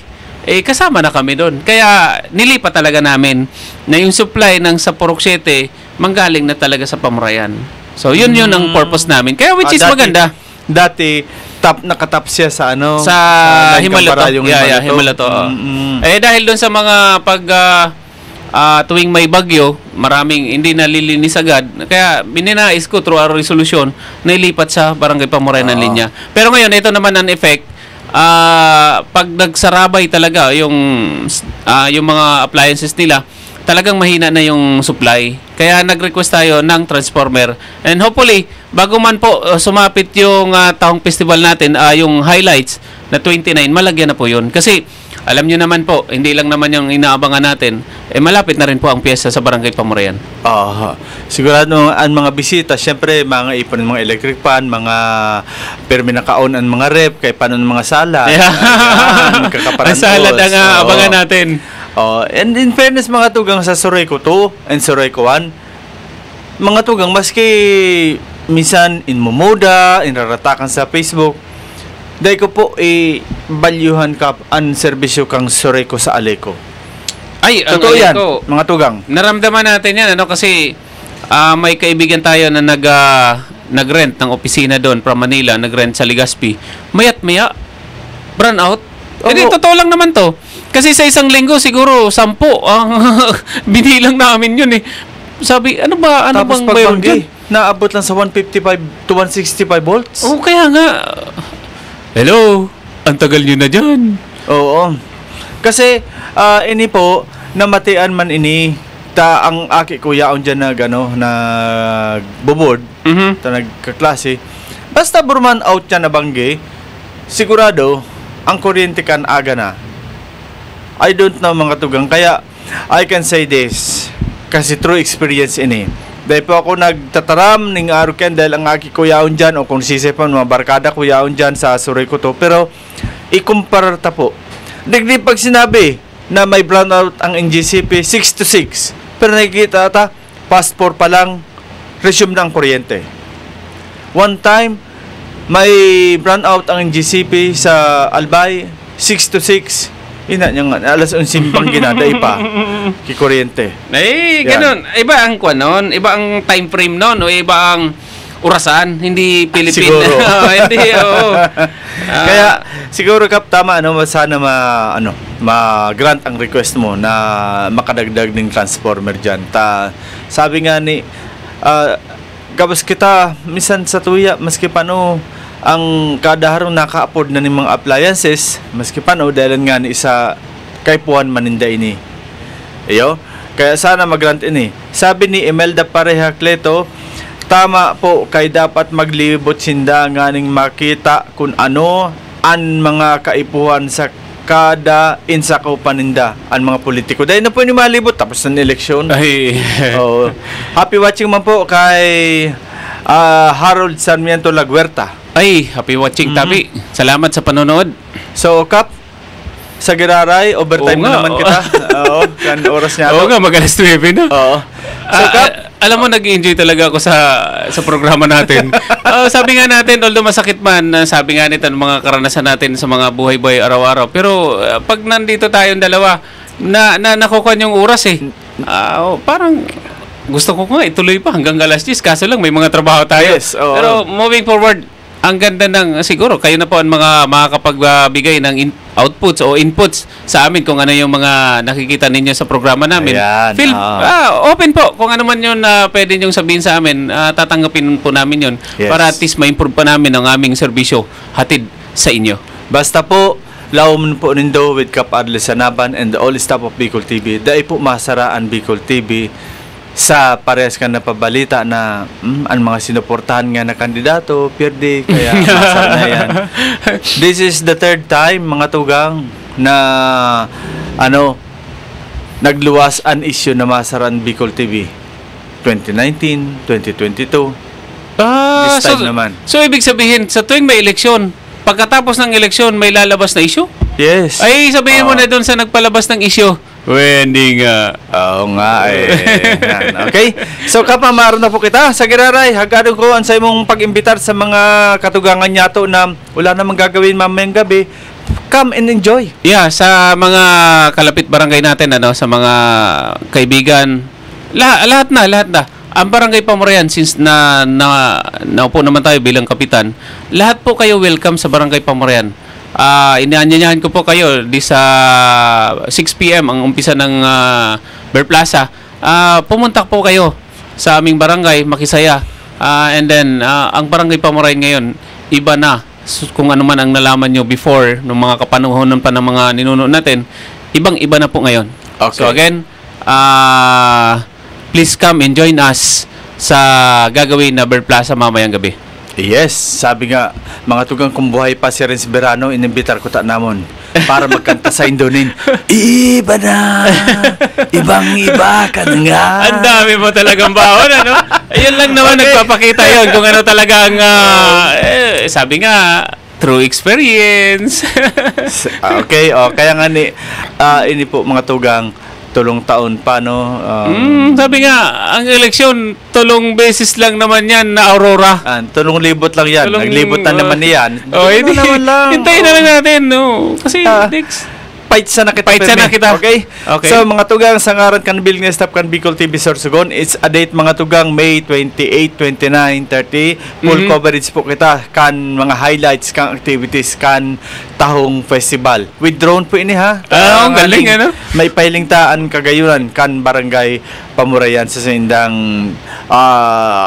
kasama na kami doon. Kaya nilipat talaga namin na yung supply ng sa Purok 7 manggaling na talaga sa Pamurayan. So yun ang purpose namin. Kaya which is maganda. Dati nakatap siya sa sa Himalato. Himalato. Dahil doon sa mga tuwing may bagyo, maraming hindi nalilinis agad. Kaya bininais ko through our resolution na ilipat sa Barangay Pamurayan ng linya. Pero ngayon, ito naman ang effect. Pag nagsarabay talaga yung mga appliances nila, talagang mahina na yung supply. Kaya nag-request tayo ng transformer. And hopefully, bago man po sumapit yung taong festival natin, yung highlights na 29, malagyan na po yun. Kasi alam nyo naman po, hindi lang naman yung inaabangan natin, malapit na rin po ang piyesta sa Barangay Pamurayan. Sigurado ang mga bisita, syempre mga ipon ng mga electric fan, mga permi na kaon ang mga rep, kay paano ng mga salad. Ang salad ang abangan natin. And in fairness mga tugang sa Surayco 2 and Surayco 1, mga tugang maski minsan inmomoda, inraratakan sa Facebook, dahil ko po balyuhan ka ang serbisyo kang Surayco sa Aleco. Ay, ang totoo yan, Aleco, mga tugang. Naramdaman natin yan, kasi may kaibigan tayo na nag-rent ng opisina doon from Manila, nag-rent sa Legazpi. Mayat maya, burn out. Totoo lang naman to. Kasi sa isang linggo, siguro 10 ang binilang namin yun Sabi, ano bang mayroon dyan? Naabot lang sa 155 to 165 volts. Kaya nga. Hello, ang tagal nyo na dyan. Oo. Kasi, ini po, namatian man ini, ang aki kuyaon dyan na bubod, nagkaklase. Basta burman out yan na bangge, sigurado, ang kuryente kan aga na. I don't know mga tugang. Kaya, I can say this, kasi true experience ini. Dahil po ako nagtataram ng araw dahil ang aki kuyaon dyan, o kung sisipan, mga barkada kuyaon dyan sa Surayco 2. Pero, ikumpara ta po. Digdi pag sinabi na may brownout ang NGCP, 6 to 6. Pero nakikita ata, past 4 pa lang, resume na ang kuryente. One time, may brownout ang NGCP sa Albay, 6 to 6. Ina niya nga, alas 11 pang ginada pa kikuryente. Ganun. Iba ang kwanon, iba ang time frame noon, o iba ang orasan, hindi Pilipino. Siguro. Hindi, Kaya siguro Kap, tama sana ma-grant ang request mo na makadagdag ng transformer diyan. Sabi nga ni kapos kita minsan sa tuya maski paano ang kada harong naka-afford na ng mga appliances, maski paano dahil nga ni isa kay puan maninda ini. Kaya sana mag-grant ini. Sabi ni Imelda Pareha Cleto, tama po, kay dapat maglibot sinda nga ning makita kung ano ang mga kaipuhan sa kada insakaw paninda ang mga politiko. Dahil na po ni malibot tapos ng eleksyon. Happy watching man po kay Harold Sarmiento Laguerta. Happy watching, Tabi. Salamat sa panonood. So, Kap, sa Giraray, overtime na naman kita. Kan oras niya. Oo nga, mag-alas 9 na. So, Kap, alam mo, nag-enjoy talaga ako sa programa natin. Sabi nga natin, although masakit man, sabi nga nito, mga karanasan natin sa mga buhay-buhay araw-araw. Pero, pag nandito tayong dalawa, nakukuha yung oras parang gusto ko nga ituloy pa hanggang alas 10. Kaso lang, may mga trabaho tayo. Yes, pero, moving forward, ang ganda ng, siguro, kayo na po ang mga makakapagbigay ng outputs o inputs sa amin kung ano yung mga nakikita ninyo sa programa namin. Ayan, open po kung ano man yun na pwede nyong sabihin sa amin, tatanggapin po namin yun para at least ma-improve pa namin ang aming serbisyo hatid sa inyo. Basta po, laom po nindo with Kap Adli Sanaban and the all staff of Bicol TV. Dahil po masaraan Bicol TV sa parehas ka na pabalita na ang mga sinuportahan nga na kandidato, pierde, kaya masarap na yan. This is the third time, mga tugang, na nagluwas an issue na masaraan Bicol TV. 2019, 2022. This time naman. So, ibig sabihin, sa tuwing may eleksyon, pagkatapos ng eleksyon, may lalabas na issue? Yes. Ay, sabihin mo na doon sa nagpalabas ng issue, Wendy nga. Oo nga Yan, okay? So kapamaro na po kita sa Giraray. Hagado ko ang sa imong pag-imbitar sa mga katugangan nyato na wala namang gagawin mamayang gabi. Come and enjoy. Yeah, sa mga kalapit barangay natin, sa mga kaibigan, lahat na. Ang Barangay Pamurayan, since naupo naman tayo bilang kapitan, lahat po kayo welcome sa Barangay Pamurayan. Inaanyayahan ko po kayo di sa 6 p.m. ang umpisa ng Bear Plaza. Pumunta po kayo sa aming barangay, makisaya. And then, ang Barangay Pamurayan ngayon, iba na. Kung ano man ang nalaman nyo before, ng mga kapanuhonan pa ng mga ninuno natin, ibang-iba na po ngayon. Okay. So again, please come and join us sa gagawin na Bear Plaza mamayang gabi. Yes, sabi nga, mga tugang kung buhay pa si Renz Berano, inimbitar ko ta namon para magkanta sa Indonin. Iba na, ibang-iba ka na nga. Ang dami mo talagang baon, Ayun lang naman, nagpapakita yun kung ano talagang, sabi nga, true experience. Okay, kaya nga ini po mga tugang, tulong taon pa, no? Sabi nga, ang eleksyon, tulong beses lang naman yan na Aurora. Tulong libot lang yan. Naglibot na naman niyan. Hintayin na lang natin, no? Kasi next... Fight sana kita. Okay? So, mga tugang, sa ngaran kan Bill ng Staff kan Bicol TV Sorsogon, it's a date mga tugang, May 28, 29, 30. Full coverage po kita kan mga highlights, kan activities, kan Tahong Festival. With drone po ini, ha? Ang galing, May pailing-taan kagayunan kan Barangay Pamurayan sa sindang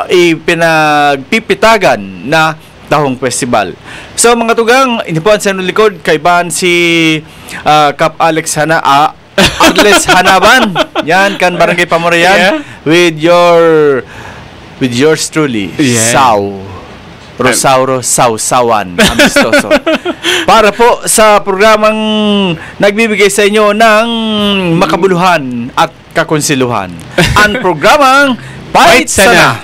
ipinagpipitagan na Tahong Festival. So mga tugang, inipuan sa likod kay Ban si Kap Arles Hanaban. Yan kan Barangay Pamurayan, with yours truly, Rosauro Sausawan Amistoso. Para po sa programang nagbibigay sa inyo ng makabuluhan at kakonsiluhan. Ang programang Fight Sana.